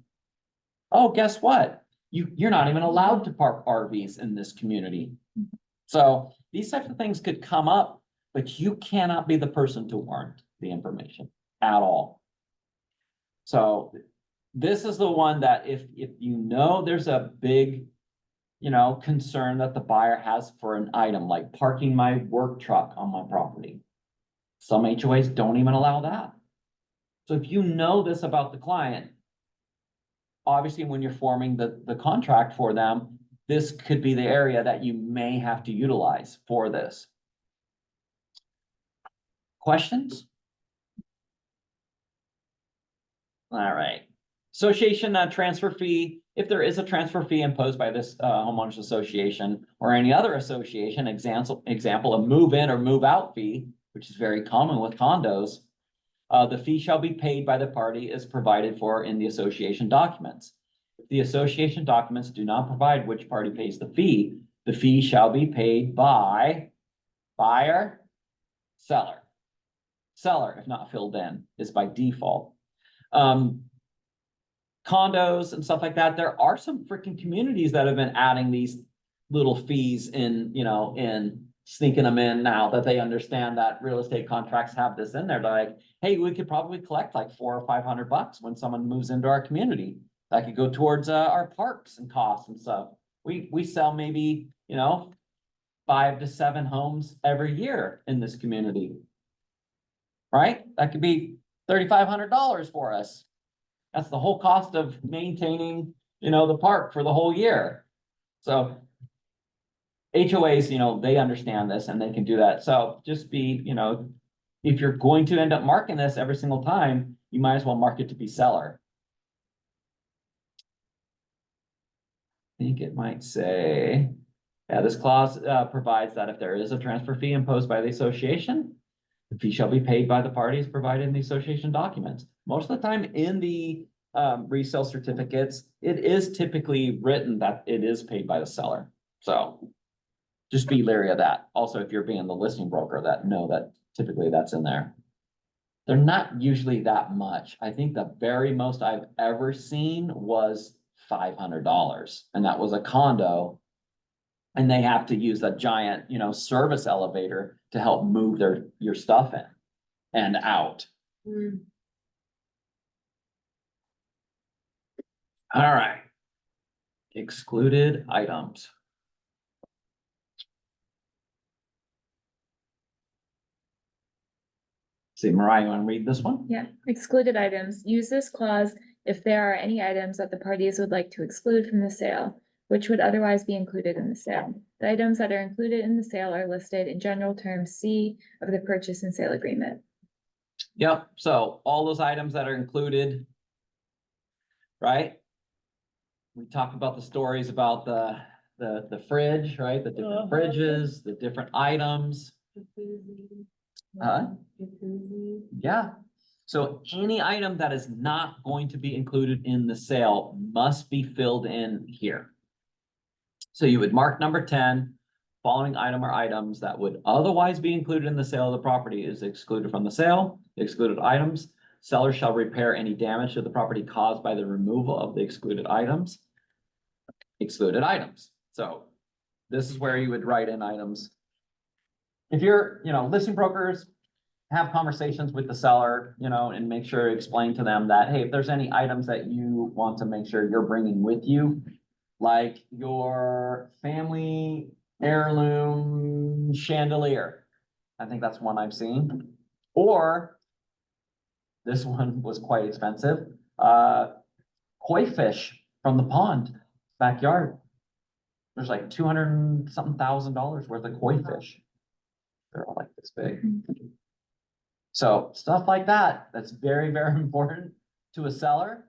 Oh, guess what? You're not even allowed to park RVs in this community. So these types of things could come up, but you cannot be the person to warrant the information at all. So this is the one that if there's a big, concern that the buyer has for an item, like parking my work truck on my property. Some HOAs don't even allow that. So if you know this about the client, obviously when you're forming the contract for them, this could be the area that you may have to utilize for this. Questions? All right. Association transfer fee. If there is a transfer fee imposed by this homeowners association or any other association, example, a move-in or move-out fee, which is very common with condos, the fee shall be paid by the party as provided for in the association documents. If the association documents do not provide which party pays the fee shall be paid by buyer, seller. Seller, if not filled in, is by default. Condos and stuff like that, there are some freaking communities that have been adding these little fees in, in sneaking them in now that they understand that real estate contracts have this in there. They're like, hey, we could probably collect like $400 or $500 when someone moves into our community. That could go towards our parks and costs and stuff. We sell maybe, 5 to 7 homes every year in this community. Right? That could be $3,500 for us. That's the whole cost of maintaining, the park for the whole year. So HOAs, they understand this and they can do that. So just be, if you're going to end up marking this every single time, you might as well mark it to be seller. I think it might say, yeah, this clause provides that if there is a transfer fee imposed by the association, the fee shall be paid by the parties provided in the association documents. Most of the time in the resale certificates, it is typically written that it is paid by the seller. So just be leery of that. Also, if you're being the listing broker, know that typically that's in there. They're not usually that much. I think the very most I've ever seen was $500, and that was a condo. And they have to use a giant, service elevator to help move your stuff in and out. Mm. All right. Excluded items. See, Mariah, you want to read this one? Yeah, excluded items. Use this clause if there are any items that the parties would like to exclude from the sale, which would otherwise be included in the sale. The items that are included in the sale are listed in general terms C of the purchase and sale agreement. Yep, so all those items that are included, right? We talked about the stories about the fridge, right? The different fridges, the different items. Yeah, so any item that is not going to be included in the sale must be filled in here. So you would mark number 10, following item or items that would otherwise be included in the sale of the property is excluded from the sale. The excluded items, seller shall repair any damage to the property caused by the removal of the excluded items. Excluded items. So this is where you would write in items. If you're, listing brokers, have conversations with the seller, and make sure to explain to them that, hey, if there's any items that you want to make sure you're bringing with you, like your family heirloom chandelier. I think that's one I've seen. Or this one was quite expensive. Koi fish from the pond backyard. There's like 200 something thousand dollars worth of koi fish. They're all like this big. So stuff like that, that's very, very important to a seller.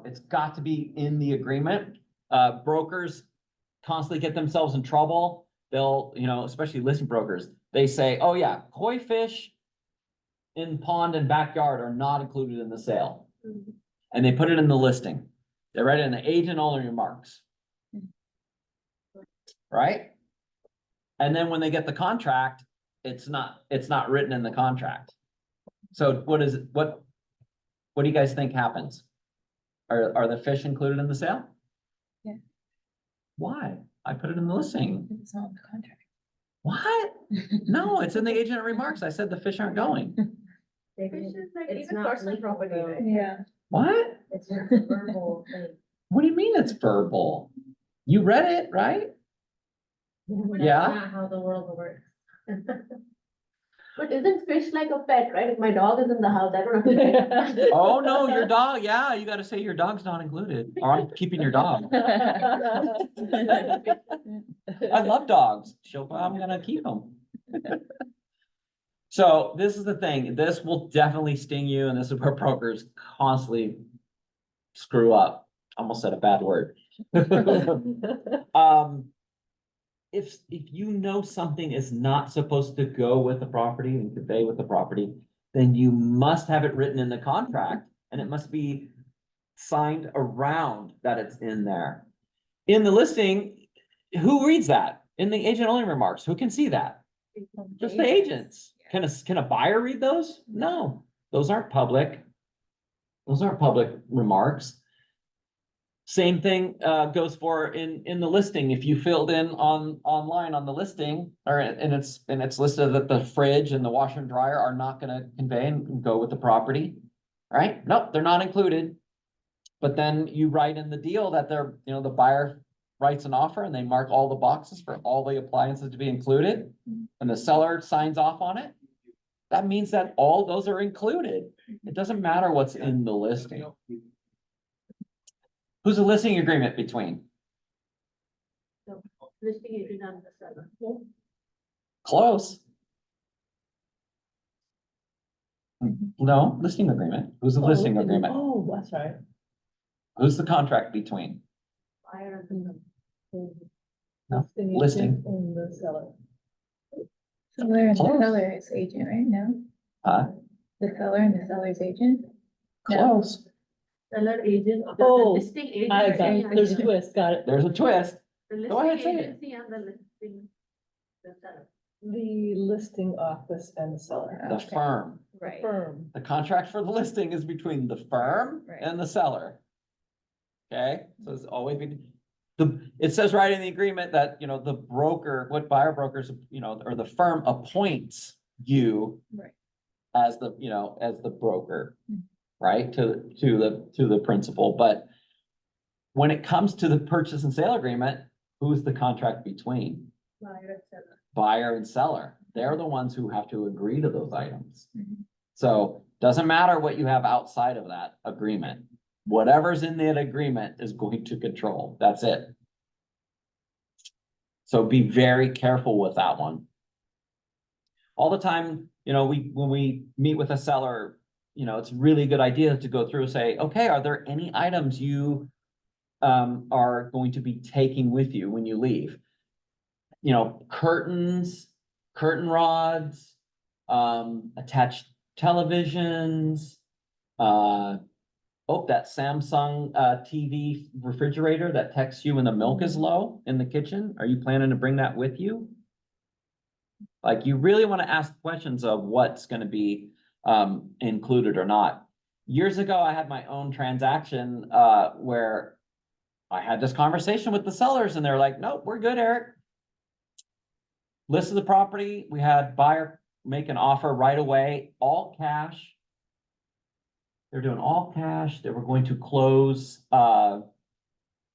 It's got to be in the agreement. Brokers constantly get themselves in trouble. They'll, especially listing brokers, they say, oh yeah, koi fish in pond and backyard are not included in the sale. And they put it in the listing. They write it in the agent only remarks. Right? And then when they get the contract, it's not written in the contract. So what do you guys think happens? Are the fish included in the sale? Yeah. Why? I put it in the listing. It's not in the contract. What? No, it's in the agent remarks. I said the fish aren't going. Fish is like It's even not personal legal, property, though. right? Yeah. What? It's just a verbal thing. What do you mean it's verbal? You read it, right? That's Yeah. not how the world works. But isn't fish like a pet, right? If my dog is in the house, I don't have to. Oh, no, your dog. Yeah, you gotta say your dog's not included. Or I'm keeping your dog. I love dogs. I'm gonna keep them. So this is the thing. This will definitely sting you, and this is where brokers constantly screw up. Almost said a bad word. If something is not supposed to go with the property and convey with the property, then you must have it written in the contract, and it must be signed around that it's in there. In the listing, who reads that? In the agent only remarks, who can see that? Just the agents. Can a buyer read those? No, those aren't public. Those aren't public remarks. Same thing goes for in the listing. If you filled in online on the listing, and it's listed that the fridge and the washer and dryer are not gonna convey and go with the property, right? Nope, they're not included. But then you write in the deal that they're, the buyer writes an offer and they mark all the boxes for all the appliances to be included, and the seller signs off on it. that means that all those are included. It doesn't matter what's in the listing. Who's the listing agreement between? Listing agent and the seller. Close. No, listing agreement. Who's the listing agreement? Oh, that's right. Who's the contract between? Buyer and the No, Listing listing. agent and the seller. Seller and the Close. seller's agent, right? No, the seller and the seller's agent. No. Close. seller agent, the Oh, listing agent. I got it. There's a and twist, got it. There's a twist. The Go ahead, listing say it. agency and the listing. The seller. The listing office and the seller. The Okay. firm. Right. Firm. The contract for the listing is between the firm Right. and the seller. Okay, so it's always been, it says right in the agreement that, you know, the broker, what buyer brokers, you know, or the firm appoints you Right. as the, you know, as the broker, Mhm. right, to the principal, but when it comes to the purchase and sale agreement, who's the contract between? Buyer and seller. Buyer and seller. They're the ones who have to agree to those items. Mhm. So doesn't matter what you have outside of that agreement. Whatever's in that agreement is going to control. That's it. So be very careful with that one. All the time, you know, when we meet with a seller, you know, it's really a good idea to go through and say, okay, are there any items you are going to be taking with you when you leave? You know, curtains, curtain rods, attached televisions, that Samsung TV refrigerator that texts you when the milk is low in the kitchen. Are you planning to bring that with you? Like, you really want to ask questions of what's going to be included or not. Years ago, I had my own transaction where I had this conversation with the sellers and they're like, nope, we're good, Eric. Listed the property. We had buyer make an offer right away, all cash. They're doing all cash. They were going to close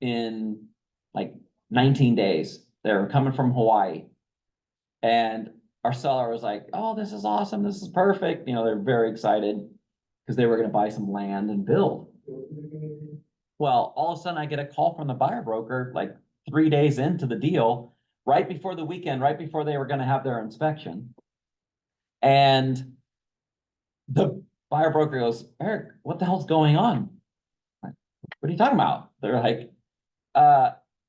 in like 19 days. They were coming from Hawaii. And our seller was like, oh, this is awesome. This is perfect. You know, they're very excited because they were going to buy some land and build. Well, all of a sudden I get a call from the buyer broker like 3 days into the deal, right before the weekend, right before they were going to have their inspection. And the buyer broker goes, Eric, what the hell's going on? What are you talking about? They're like,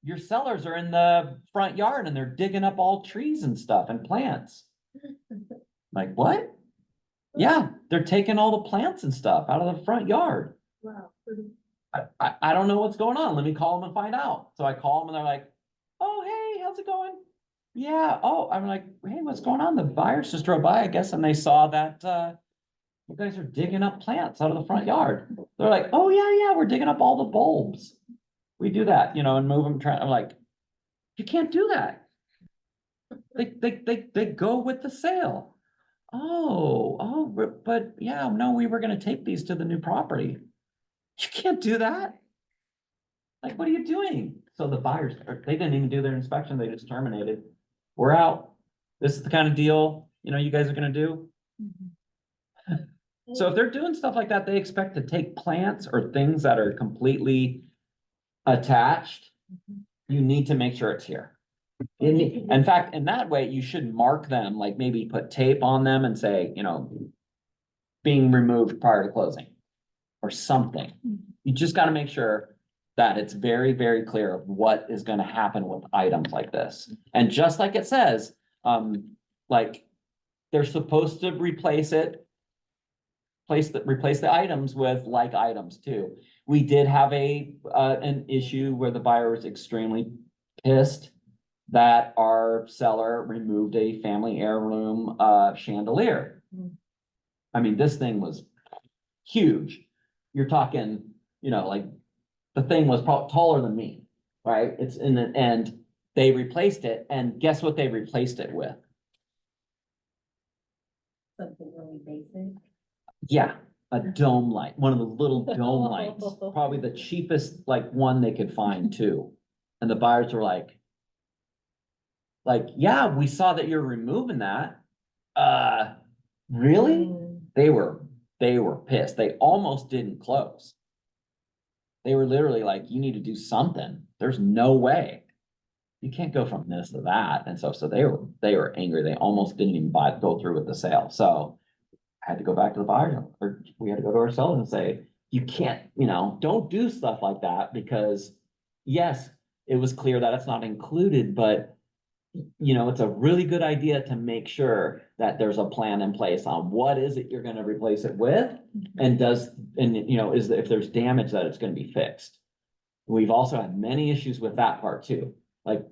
your sellers are in the front yard and they're digging up all trees and stuff and plants. Like, what? Yeah, they're taking all the plants and stuff out of the front yard. Wow. I don't know what's going on. Let me call them and find out. So I call them and they're like, oh, hey, how's it going? Yeah. Oh, I'm like, hey, what's going on? The buyers just drove by, I guess, and they saw that you guys are digging up plants out of the front yard. They're like, oh, yeah, we're digging up all the bulbs. We do that, you know, and move them. I'm like, you can't do that. They go with the sale. Oh, but yeah, no, we were gonna take these to the new property. You can't do that. Like, what are you doing? So the buyers, they didn't even do their inspection. They just terminated. We're out. This is the kind of deal, you know, you guys are gonna do. So if they're doing stuff like that, they expect to take plants or things that are completely attached. You need to make sure it's here. In fact, in that way, you should mark them, like maybe put tape on them and say, you know, being removed prior to closing or something. You just got to make sure that it's very, very clear of what is going to happen with items like this. And just like it says, like they're supposed to replace the items with like items too. We did have an issue where the buyer was extremely pissed that our seller removed a family heirloom chandelier. I mean, this thing was huge. You're talking, you know, like the thing was probably taller than me, right? It's and they replaced it, and guess what they replaced it with? Something really basic. Yeah, a dome light, one of the little dome lights, probably the cheapest like one they could find too. And the buyers were like, yeah, we saw that you're removing that. Really? Mm. They were pissed. They almost didn't close. They were literally like, you need to do something. There's no way. You can't go from this to that. And so they were angry. They almost didn't even go through with the sale. So I had to go back to the buyer, or we had to go to our seller and say, you can't, don't do stuff like that, because yes, it was clear that it's not included, but it's a really good idea to make sure that there's a plan in place on what is it you're gonna replace it with, and if there's damage, that it's gonna be fixed. We've also had many issues with that part too, like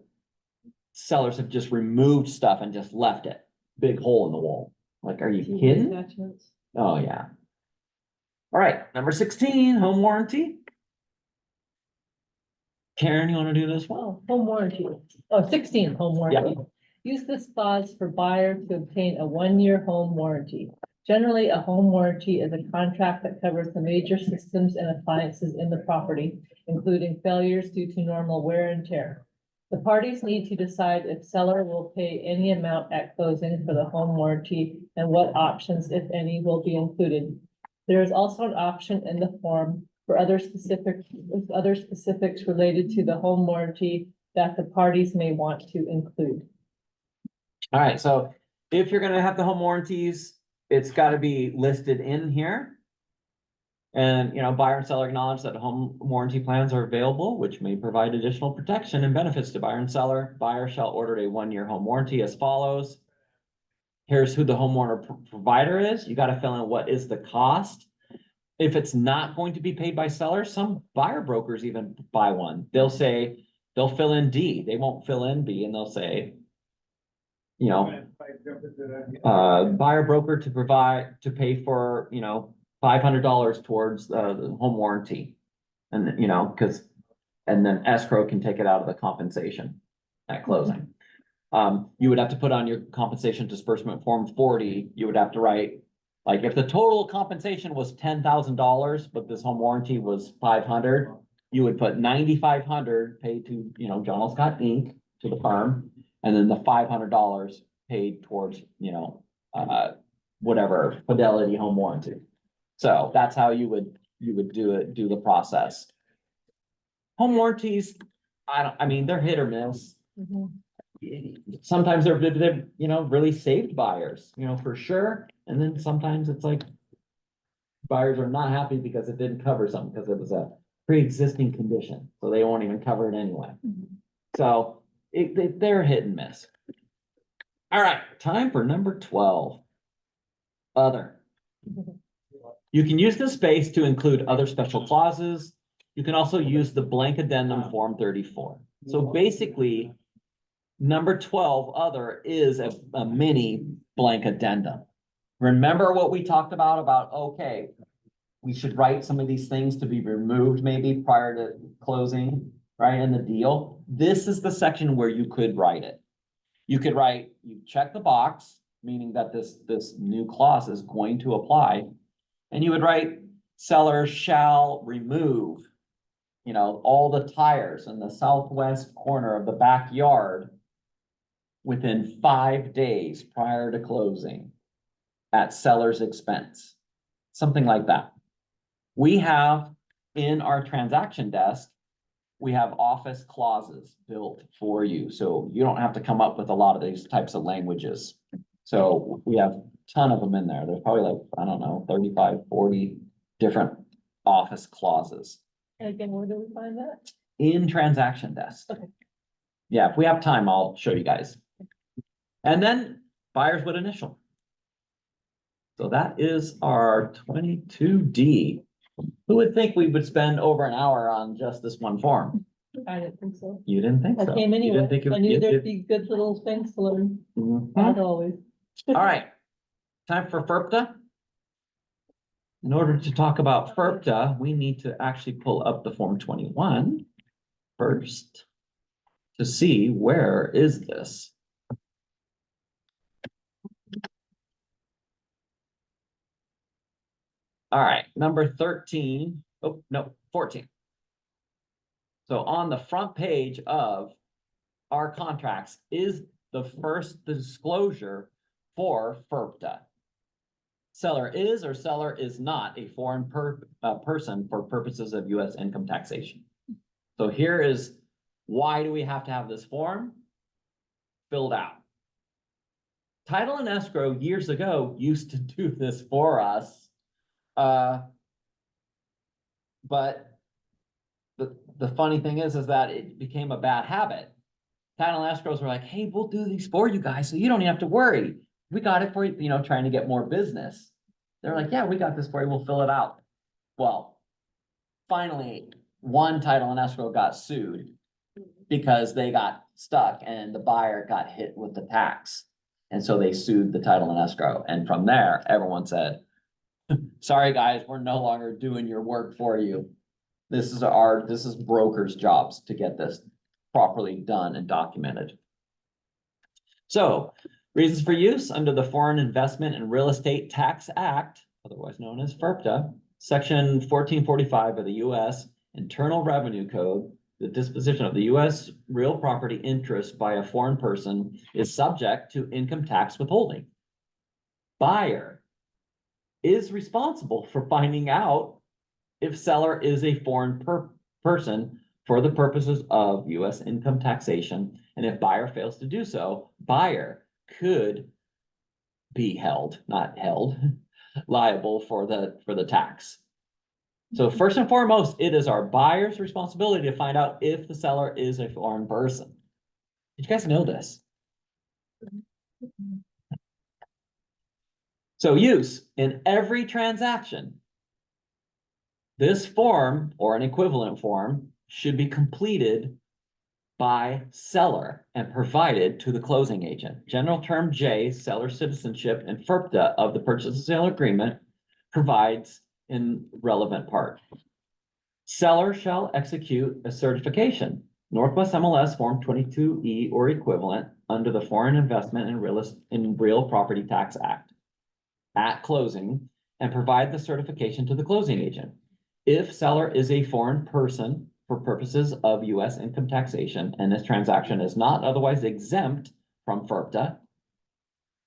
sellers have just removed stuff and just left it, big hole in the wall. Like, are you kidding? Attachments. Oh, yeah. All right, number 16, home warranty. Karen, you wanna do this one? Oh, home warranty. Oh, 16, home warranty. Use this clause for buyer to obtain a 1-year home warranty. Generally, a home warranty is a contract that covers the major systems and appliances in the property, including failures due to normal wear and tear. The parties need to decide if seller will pay any amount at closing for the home warranty and what options, if any, will be included. There is also an option in the form for other specifics related to the home warranty that the parties may want to include. All right, so if you're gonna have the home warranties, it's gotta be listed in here. And, buyer and seller acknowledge that home warranty plans are available, which may provide additional protection and benefits to buyer and seller. Buyer shall order a 1-year home warranty as follows. Here's who the homeowner provider is. You gotta fill in what is the cost. If it's not going to be paid by sellers, some buyer brokers even buy one. They'll fill in D, they won't fill in B, and they'll say, buyer broker to pay for, $500 towards the home warranty. And, and then escrow can take it out of the compensation at closing. You would have to put on your compensation disbursement form 40, you would have to write, like, if the total compensation was $10,000, but this home warranty was 500, you would put 9,500 paid to, John L. Scott Inc. to the firm, and then the $500 paid towards, whatever Fidelity home warranty. So that's how you would do the process. Home warranties, they're hit or miss. Mhm. Sometimes they're really saved buyers, for sure. And then sometimes it's like buyers are not happy because it didn't cover something, because it was a pre-existing condition, so they won't even cover it anyway. So they're hit and miss. All right, time for number 12. Other. You can use this space to include other special clauses. You can also use the blank addendum form 34. So basically, number 12, other, is a mini blank addendum. Remember what we talked about, okay, we should write some of these things to be removed maybe prior to closing, right, in the deal. This is the section where you could write it. You could write, you check the box, meaning that this new clause is going to apply. And you would write, seller shall remove, all the tires in the southwest corner of the backyard within 5 days prior to closing at seller's expense, something like that. We have in our transaction desk, we have office clauses built for you. So you don't have to come up with a lot of these types of languages. So we have a ton of them in there. There's probably like, I don't know, 35, 40 different office clauses. And again, where do we find that? In transaction desk. Okay. Yeah, if we have time, I'll show you guys. And then buyers would initial. So that is our 22D. Who would think we would spend over an hour on just this one form? I didn't think so. You didn't think I so? came You anyway. didn't think it- I knew you there'd did- be good little things to learn, Mhm. as always. All right, time for FIRPTA. In order to talk about FIRPTA, we need to actually pull up the Form 21 first to see where is this. All right, number 13. Oh, no, 14. So on the front page of our contracts is the first disclosure for FIRPTA. seller is or seller is not a foreign person for purposes of US income taxation. So here is, why do we have to have this form filled out? Title and escrow years ago used to do this for us. But the funny thing is that it became a bad habit. Title and escrows were like, hey, we'll do these for you guys, so you don't even have to worry. We got it for you, you know, trying to get more business. They're like, yeah, we got this for you, we'll fill it out. Well, finally, one title and escrow got sued because they got stuck and the buyer got hit with the tax. And so they sued the title and escrow. And from there, everyone said, sorry, guys, we're no longer doing your work for you. This is brokers' jobs to get this properly done and documented. So, reasons for use under the Foreign Investment and Real Estate Tax Act, otherwise known as FIRPTA, Section 1445 of the U.S. Internal Revenue Code. The disposition of the U.S. real property interest by a foreign person is subject to income tax withholding. Buyer is responsible for finding out if seller is a foreign person for the purposes of U.S. income taxation. And if buyer fails to do so, buyer could be liable for the tax. So first and foremost, it is our buyer's responsibility to find out if the seller is a foreign person. Did you guys know this? So use in every transaction, this form or an equivalent form should be completed by seller and provided to the closing agent. General term J, seller citizenship, and FIRPTA of the purchase and sale agreement provides in relevant part. Seller shall execute a certification, Northwest MLS Form 22E or equivalent, under the Foreign Investment and Real Property Tax Act at closing, and provide the certification to the closing agent. If seller is a foreign person for purposes of U.S. income taxation and this transaction is not otherwise exempt from FIRPTA,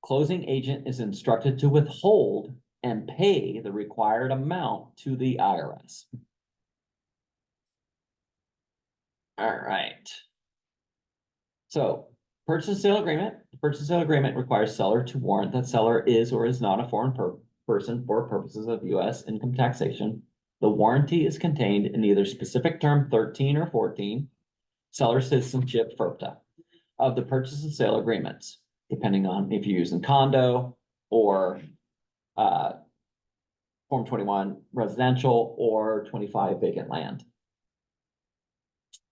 closing agent is instructed to withhold and pay the required amount to the IRS. All right. So purchase and sale agreement. The purchase and sale agreement requires seller to warrant that seller is or is not a foreign person for purposes of U.S. income taxation. The warranty is contained in either specific term 13 or 14, seller citizenship FIRPTA, of the purchase and sale agreements, depending on if you're using condo or Form 21 residential or 25 vacant land.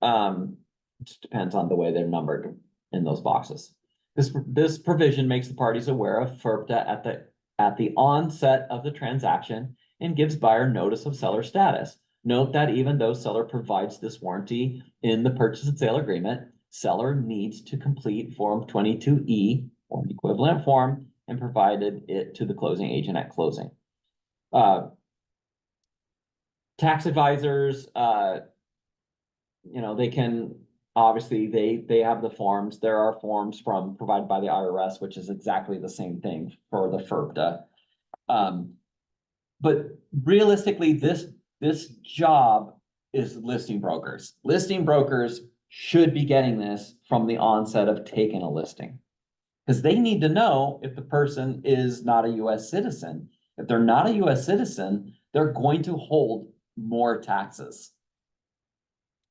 It just depends on the way they're numbered in those boxes. This provision makes the parties aware of FIRPTA at the onset of the transaction and gives buyer notice of seller status. Note that even though seller provides this warranty in the purchase and sale agreement, seller needs to complete Form 22E or an equivalent form and provided it to the closing agent at closing. Tax advisors, they can, obviously they have the forms. There are forms provided by the IRS, which is exactly the same thing for the FIRPTA. But realistically, this job is listing brokers. Listing brokers should be getting this from the onset of taking a listing, because they need to know if the person is not a U.S. citizen. If they're not a U.S. citizen, they're going to hold more taxes.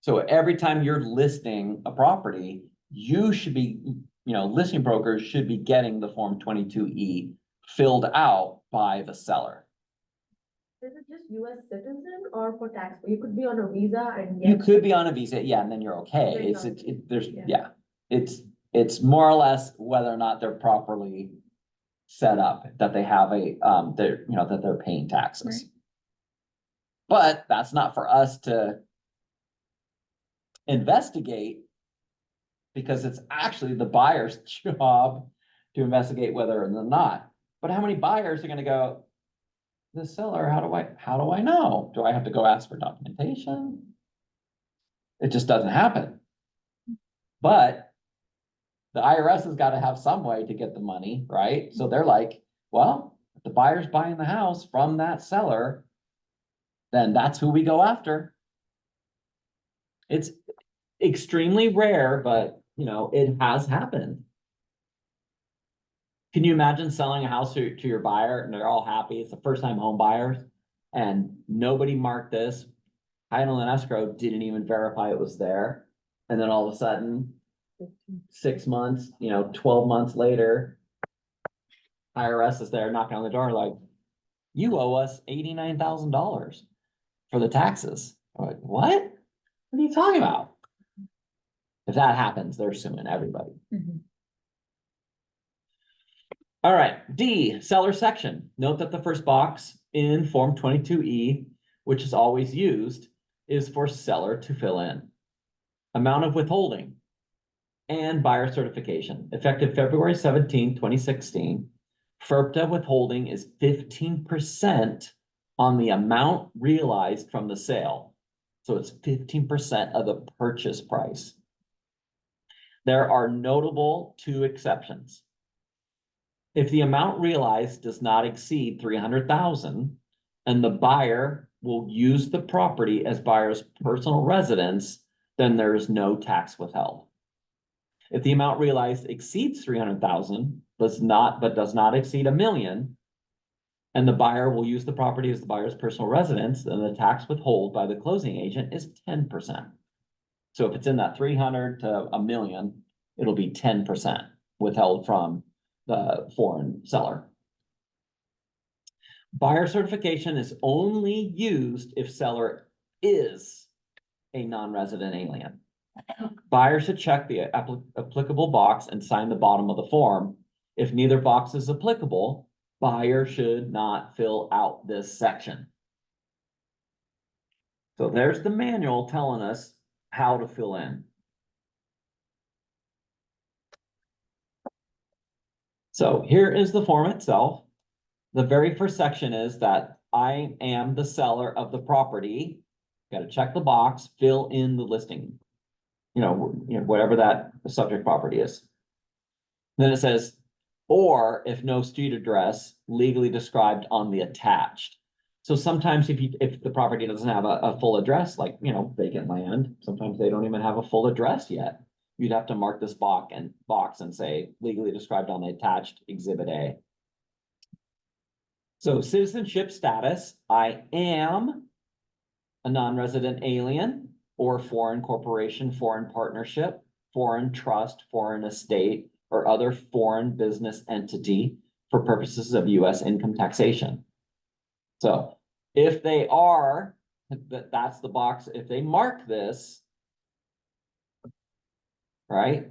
So every time you're listing a property, you should be, listing brokers should be getting the Form 22E filled out by the seller. Is it just US citizen or for tax? You could be on a visa and You get. could be on a visa, yeah, and then you're okay. Then It's more or less whether or not they're properly set up, that they have that they're paying taxes. Right. But that's not for us to investigate, because it's actually the buyer's job to investigate whether or not. But how many buyers are gonna go, the seller, how do I know? Do I have to go ask for documentation? It just doesn't happen. But the IRS has got to have some way to get the money, right? So they're like, well, if the buyer's buying the house from that seller, then that's who we go after. It's extremely rare, but you know, it has happened. Can you imagine selling a house to your buyer and they're all happy? It's the first time home buyers and nobody marked this. Title and escrow didn't even verify it was there. And then all of a sudden, 6 months, 12 months later, IRS is there knocking on the door like, you owe us $89,000 for the taxes. I'm like, what? What are you talking about? If that happens, they're suing everybody. Mhm. All right, D, seller section. Note that the first box in Form 22E, which is always used, is for seller to fill in. Amount of withholding and buyer certification. Effective February 17, 2016. FIRPTA withholding is 15% on the amount realized from the sale. So it's 15% of the purchase price. There are notable 2 exceptions. If the amount realized does not exceed 300,000 and the buyer will use the property as buyer's personal residence, then there is no tax withheld. If the amount realized exceeds 300,000, does not exceed $1 million, and the buyer will use the property as the buyer's personal residence, then the tax withhold by the closing agent is 10%. So if it's in that 300 to $1 million, it'll be 10% withheld from the foreign seller. Buyer certification is only used if seller is a non-resident alien. Buyer should check the applicable box and sign the bottom of the form. If neither box is applicable, buyer should not fill out this section. So there's the manual telling us how to fill in. So here is the form itself. The very first section is that I am the seller of the property. Got to check the box, fill in the listing. Whatever that subject property is. Then it says, or if no street address legally described on the attached. So sometimes if the property doesn't have a full address, like, vacant land, sometimes they don't even have a full address yet. You'd have to mark this box and say legally described on the attached exhibit A. So citizenship status, I am a non-resident alien or foreign corporation, foreign partnership, foreign trust, foreign estate, or other foreign business entity for purposes of US income taxation. So if they are, that's the box, if they mark this, right?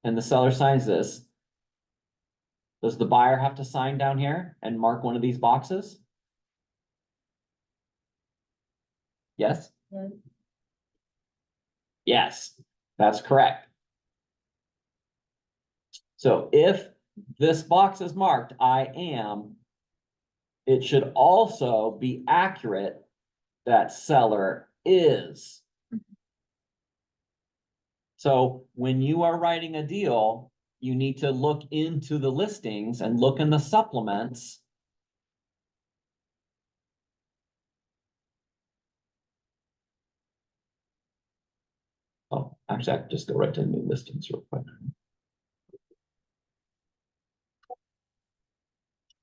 And the seller signs this, does the buyer have to sign down here and mark one of these boxes? Yes? Yes. Yes, that's correct. So if this box is marked, I am, it should also be accurate that seller is. So when you are writing a deal, you need to look into the listings and look in the supplements. Oh, actually, I can just go right to new listings real quick.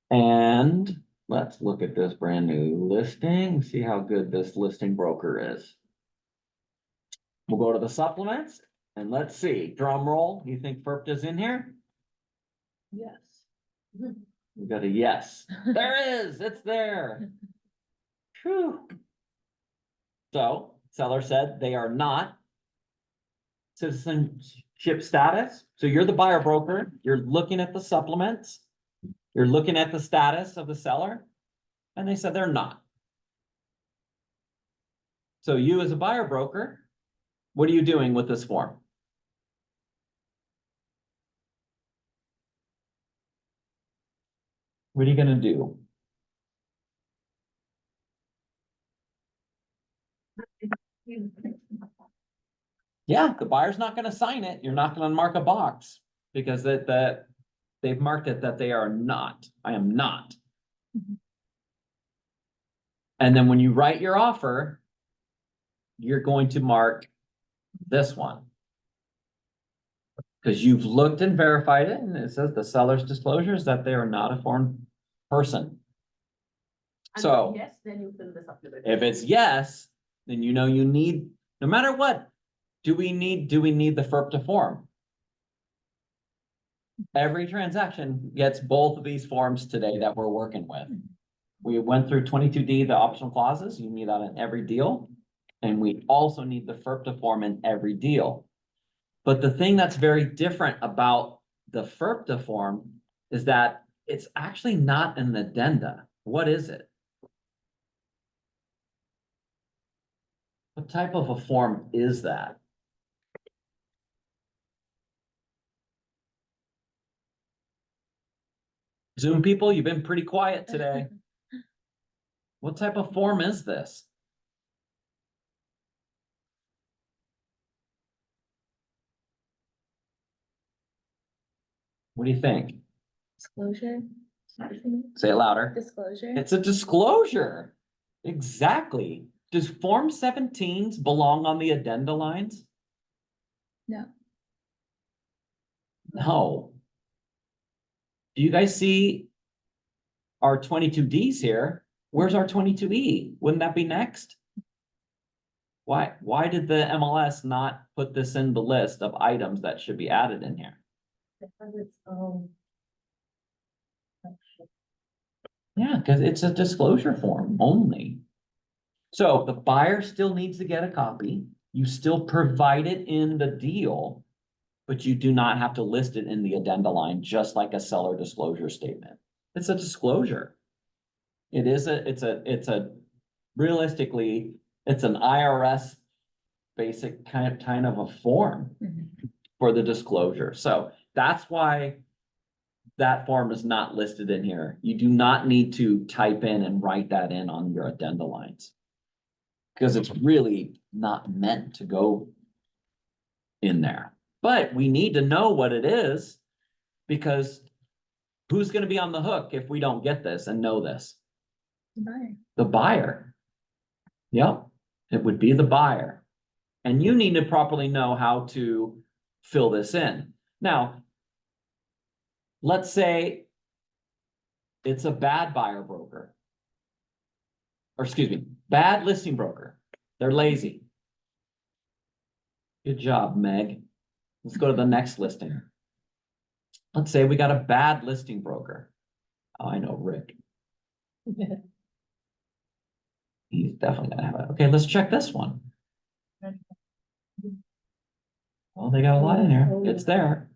And let's look at this brand new listing, see how good this listing broker is. We'll go to the supplements and let's see, drum roll, you think FIRPTA's in here? Yes. We got a yes. There is, it's there. Phew. So seller said they are not citizenship status. So you're the buyer broker, you're looking at the supplements, you're looking at the status of the seller, and they said they're not. So you as a buyer broker, what are you doing with this form? What are you gonna do? Yeah, the buyer's not gonna sign it. You're not gonna mark a box because they've marked it that they are not. I am not. And then when you write your offer, you're going to mark this one. Because you've looked and verified it, and it says the seller's disclosure is that they are not a foreign person. And So- yes, then you fill the supplement. If it's yes, then you know you need, no matter what, do we need the FIRPTA form? Every transaction gets both of these forms today that we're working with. We went through 22D, the optional clauses, you need that in every deal. And we also need the FIRPTA form in every deal. But the thing that's very different about the FIRPTA form is that it's actually not an addenda. What is it? What type of a form is that? Zoom people, you've been pretty quiet today. What type of form is this? What do you think? Disclosure? Say it louder. Disclosure? It's a disclosure. Exactly. Does Form 17s belong on the addenda lines? No. No. Do you guys see our 22Ds here? Where's our 22E? Wouldn't that be next? Why did the MLS not put this in the list of items that should be added in here? Because it's, Yeah, because it's a disclosure form only. So the buyer still needs to get a copy. You still provide it in the deal, but you do not have to list it in the addenda line, just like a seller disclosure statement. It's a disclosure. It's a realistically, it's an IRS basic kind of a form Mhm. for the disclosure. So that's why that form is not listed in here. You do not need to type in and write that in on your addenda lines. Because it's really not meant to go in there. But we need to know what it is, because who's gonna be on the hook if we don't get this and know this? Bye. The buyer. Yep, it would be the buyer. And you need to properly know how to fill this in. Now, let's say it's a bad buyer broker. Or excuse me, bad listing broker. They're lazy. Good job, Meg. Let's go to the next listing. Let's say we got a bad listing broker. Oh, I know Rick. He's definitely gonna have it. Okay, let's check this one. Well, they got a lot in here. It's there.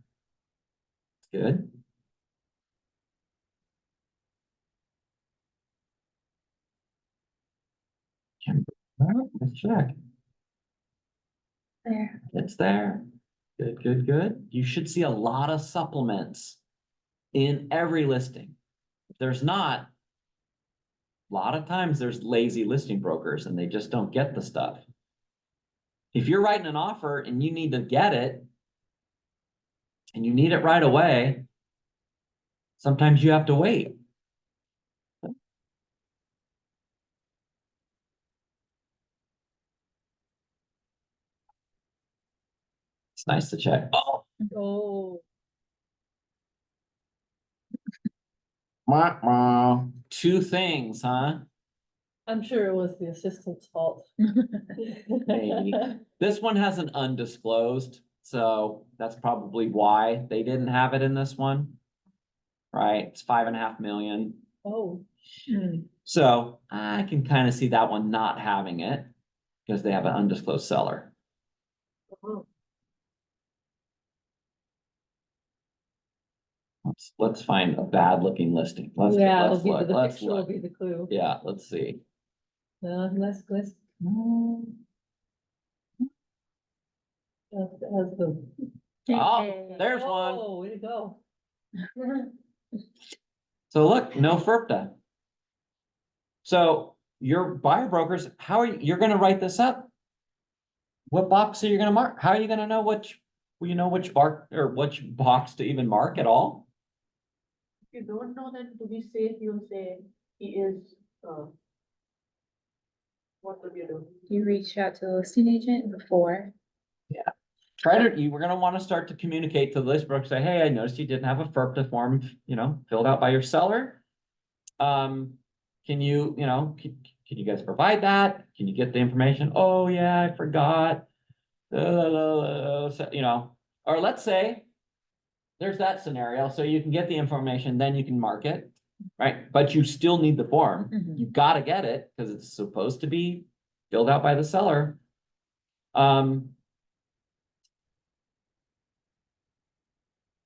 It's good. Let's check. There. It's there. Good, good, good. You should see a lot of supplements in every listing. If there's not, a lot of times there's lazy listing brokers and they just don't get the stuff. If you're writing an offer and you need to get it, and you need it right away, sometimes you have to wait. It's nice to check. Oh, Oh, wah, wah. Two things, huh? I'm sure it was the assistant's fault. Maybe. This one has an undisclosed, so that's probably why they didn't have it in this one. Right, it's 5.5 million. Oh, So I can kind of see that one not having it because they have an undisclosed seller. Let's find a bad looking listing. Let's yeah, let's look. the Let's picture will look. be the clue. Yeah, let's see. Let's, has the. Oh, there's one. Oh, way to go. So look, no FIRPTA. So your buyer brokers, how are you're gonna write this up? What box are you gonna mark? How are you gonna know which bark or which box to even mark at all? If you don't know, then to be safe, you'll say he is, what would you do? You reached out to the listing agent before. We're gonna wanna start to communicate to the list broker, say, hey, I noticed you didn't have a FIRPTA form, filled out by your seller. Can you, can you guys provide that? Can you get the information? Oh, yeah, I forgot. Or let's say there's that scenario, so you can get the information, then you can mark it, right? But you still need the form. Mhm. You gotta get it, because it's supposed to be filled out by the seller.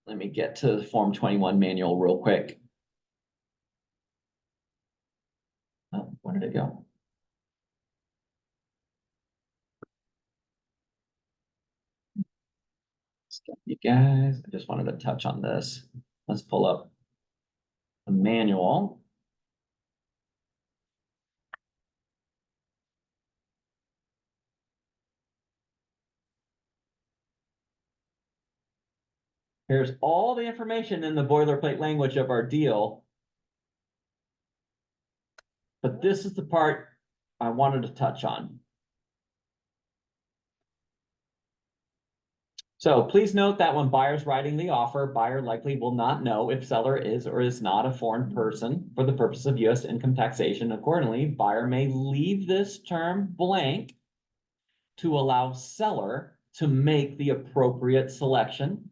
Let me get to the Form 21 manual real quick. Oh, where did it go? Stop you guys, I just wanted to touch on this. Let's pull up the manual. Here's all the information in the boilerplate language of our deal. But this is the part I wanted to touch on. So please note that when buyer's writing the offer, buyer likely will not know if seller is or is not a foreign person for the purpose of U.S. income taxation. Accordingly, buyer may leave this term blank to allow seller to make the appropriate selection.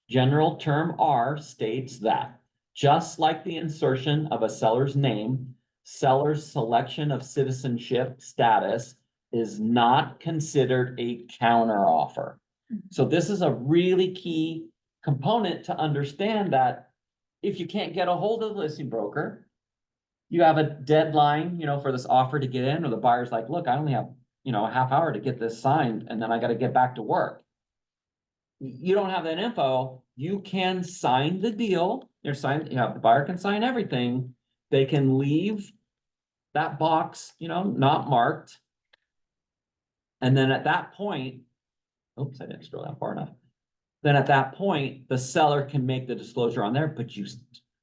General term R states that just like the insertion of a seller's name, seller's selection of citizenship status is not considered a counteroffer. So this is a really key component to understand that if you can't get a hold of the listing broker, you have a deadline, for this offer to get in, or the buyer's like, look, I only have, a half hour to get this signed, and then I gotta get back to work. You don't have that info, you can sign the deal, the buyer can sign everything. They can leave that box, not marked. And then at that point, oops, I didn't scroll that far enough. Then at that point, the seller can make the disclosure on there,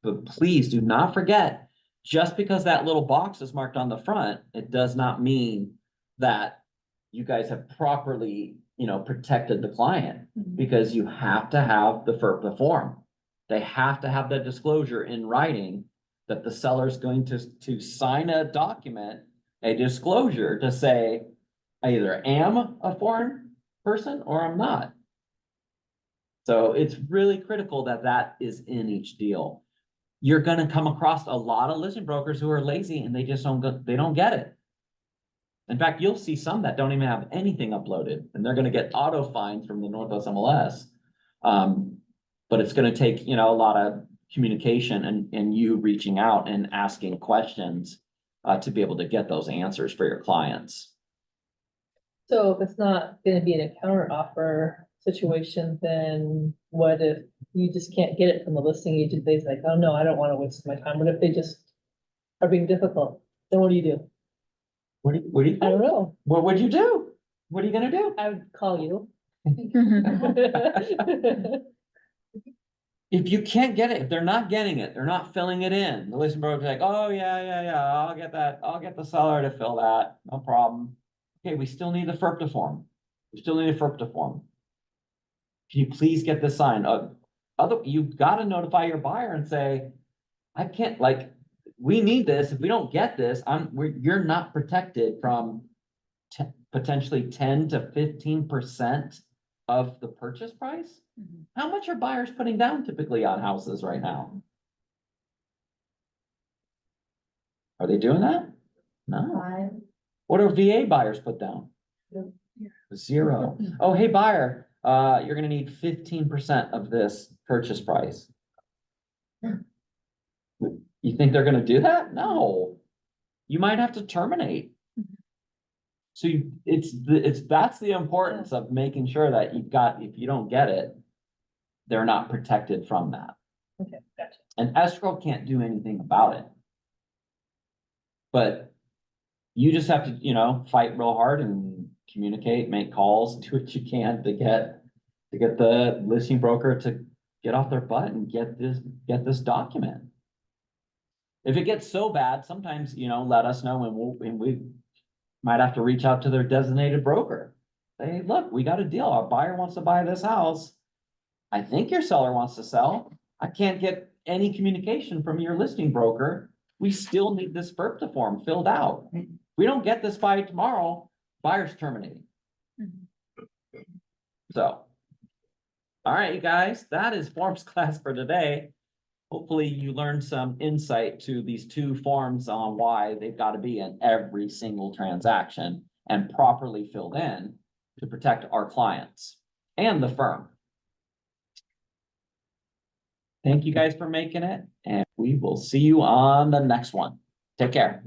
but please do not forget, just because that little box is marked on the front, it does not mean that you guys have properly, protected the client, because you have to have the FIRPTA form. They have to have the disclosure in writing that the seller is going to sign a document, a disclosure to say, I either am a foreign person or I'm not. So it's really critical that that is in each deal. You're gonna come across a lot of listing brokers who are lazy and they just they don't get it. In fact, you'll see some that don't even have anything uploaded, and they're gonna get auto fines from the NWMLS. But it's gonna take, a lot of communication and you reaching out and asking questions to be able to get those answers for your clients. So if it's not gonna be in a counter offer situation, then what if you just can't get it from the listing agent? They're like, oh no, I don't wanna waste my time. What if they just are being difficult? Then what do you do? What do you I don't think? know. What would you do? What are you gonna do? I would call you. If you can't get it, if they're not getting it, they're not filling it in, the listing broker's like, oh, yeah, I'll get that, I'll get the seller to fill that, no problem. Okay, we still need the FIRPTA form. We still need a FIRPTA form. Can you please get this signed? You've got to notify your buyer and say, I can't, we need this. If we don't get this, you're not protected from potentially 10 to 15% of the purchase price. How much are buyers putting down typically on houses right now? Are they doing that? No. 5. What do VA buyers put down? 0. Oh, hey, buyer, you're gonna need 15% of this purchase price. You think they're gonna do that? No. You might have to terminate. So that's the importance of making sure that if you don't get it, they're not protected from that. Okay, gotcha. And escrow can't do anything about it. But you just have to, fight real hard and communicate, make calls, do what you can to get the listing broker to get off their butt and get this document. If it gets so bad, sometimes, let us know and we might have to reach out to their designated broker. Say, look, we got a deal. Our buyer wants to buy this house. I think your seller wants to sell. I can't get any communication from your listing broker. We still need this FIRPTA form filled out. We don't get this by tomorrow, buyer's terminating. So. All right, you guys, that is forms class for today. Hopefully you learned some insight to these two forms on why they've got to be in every single transaction and properly filled in to protect our clients and the firm. Thank you guys for making it, and we will see you on the next one. Take care.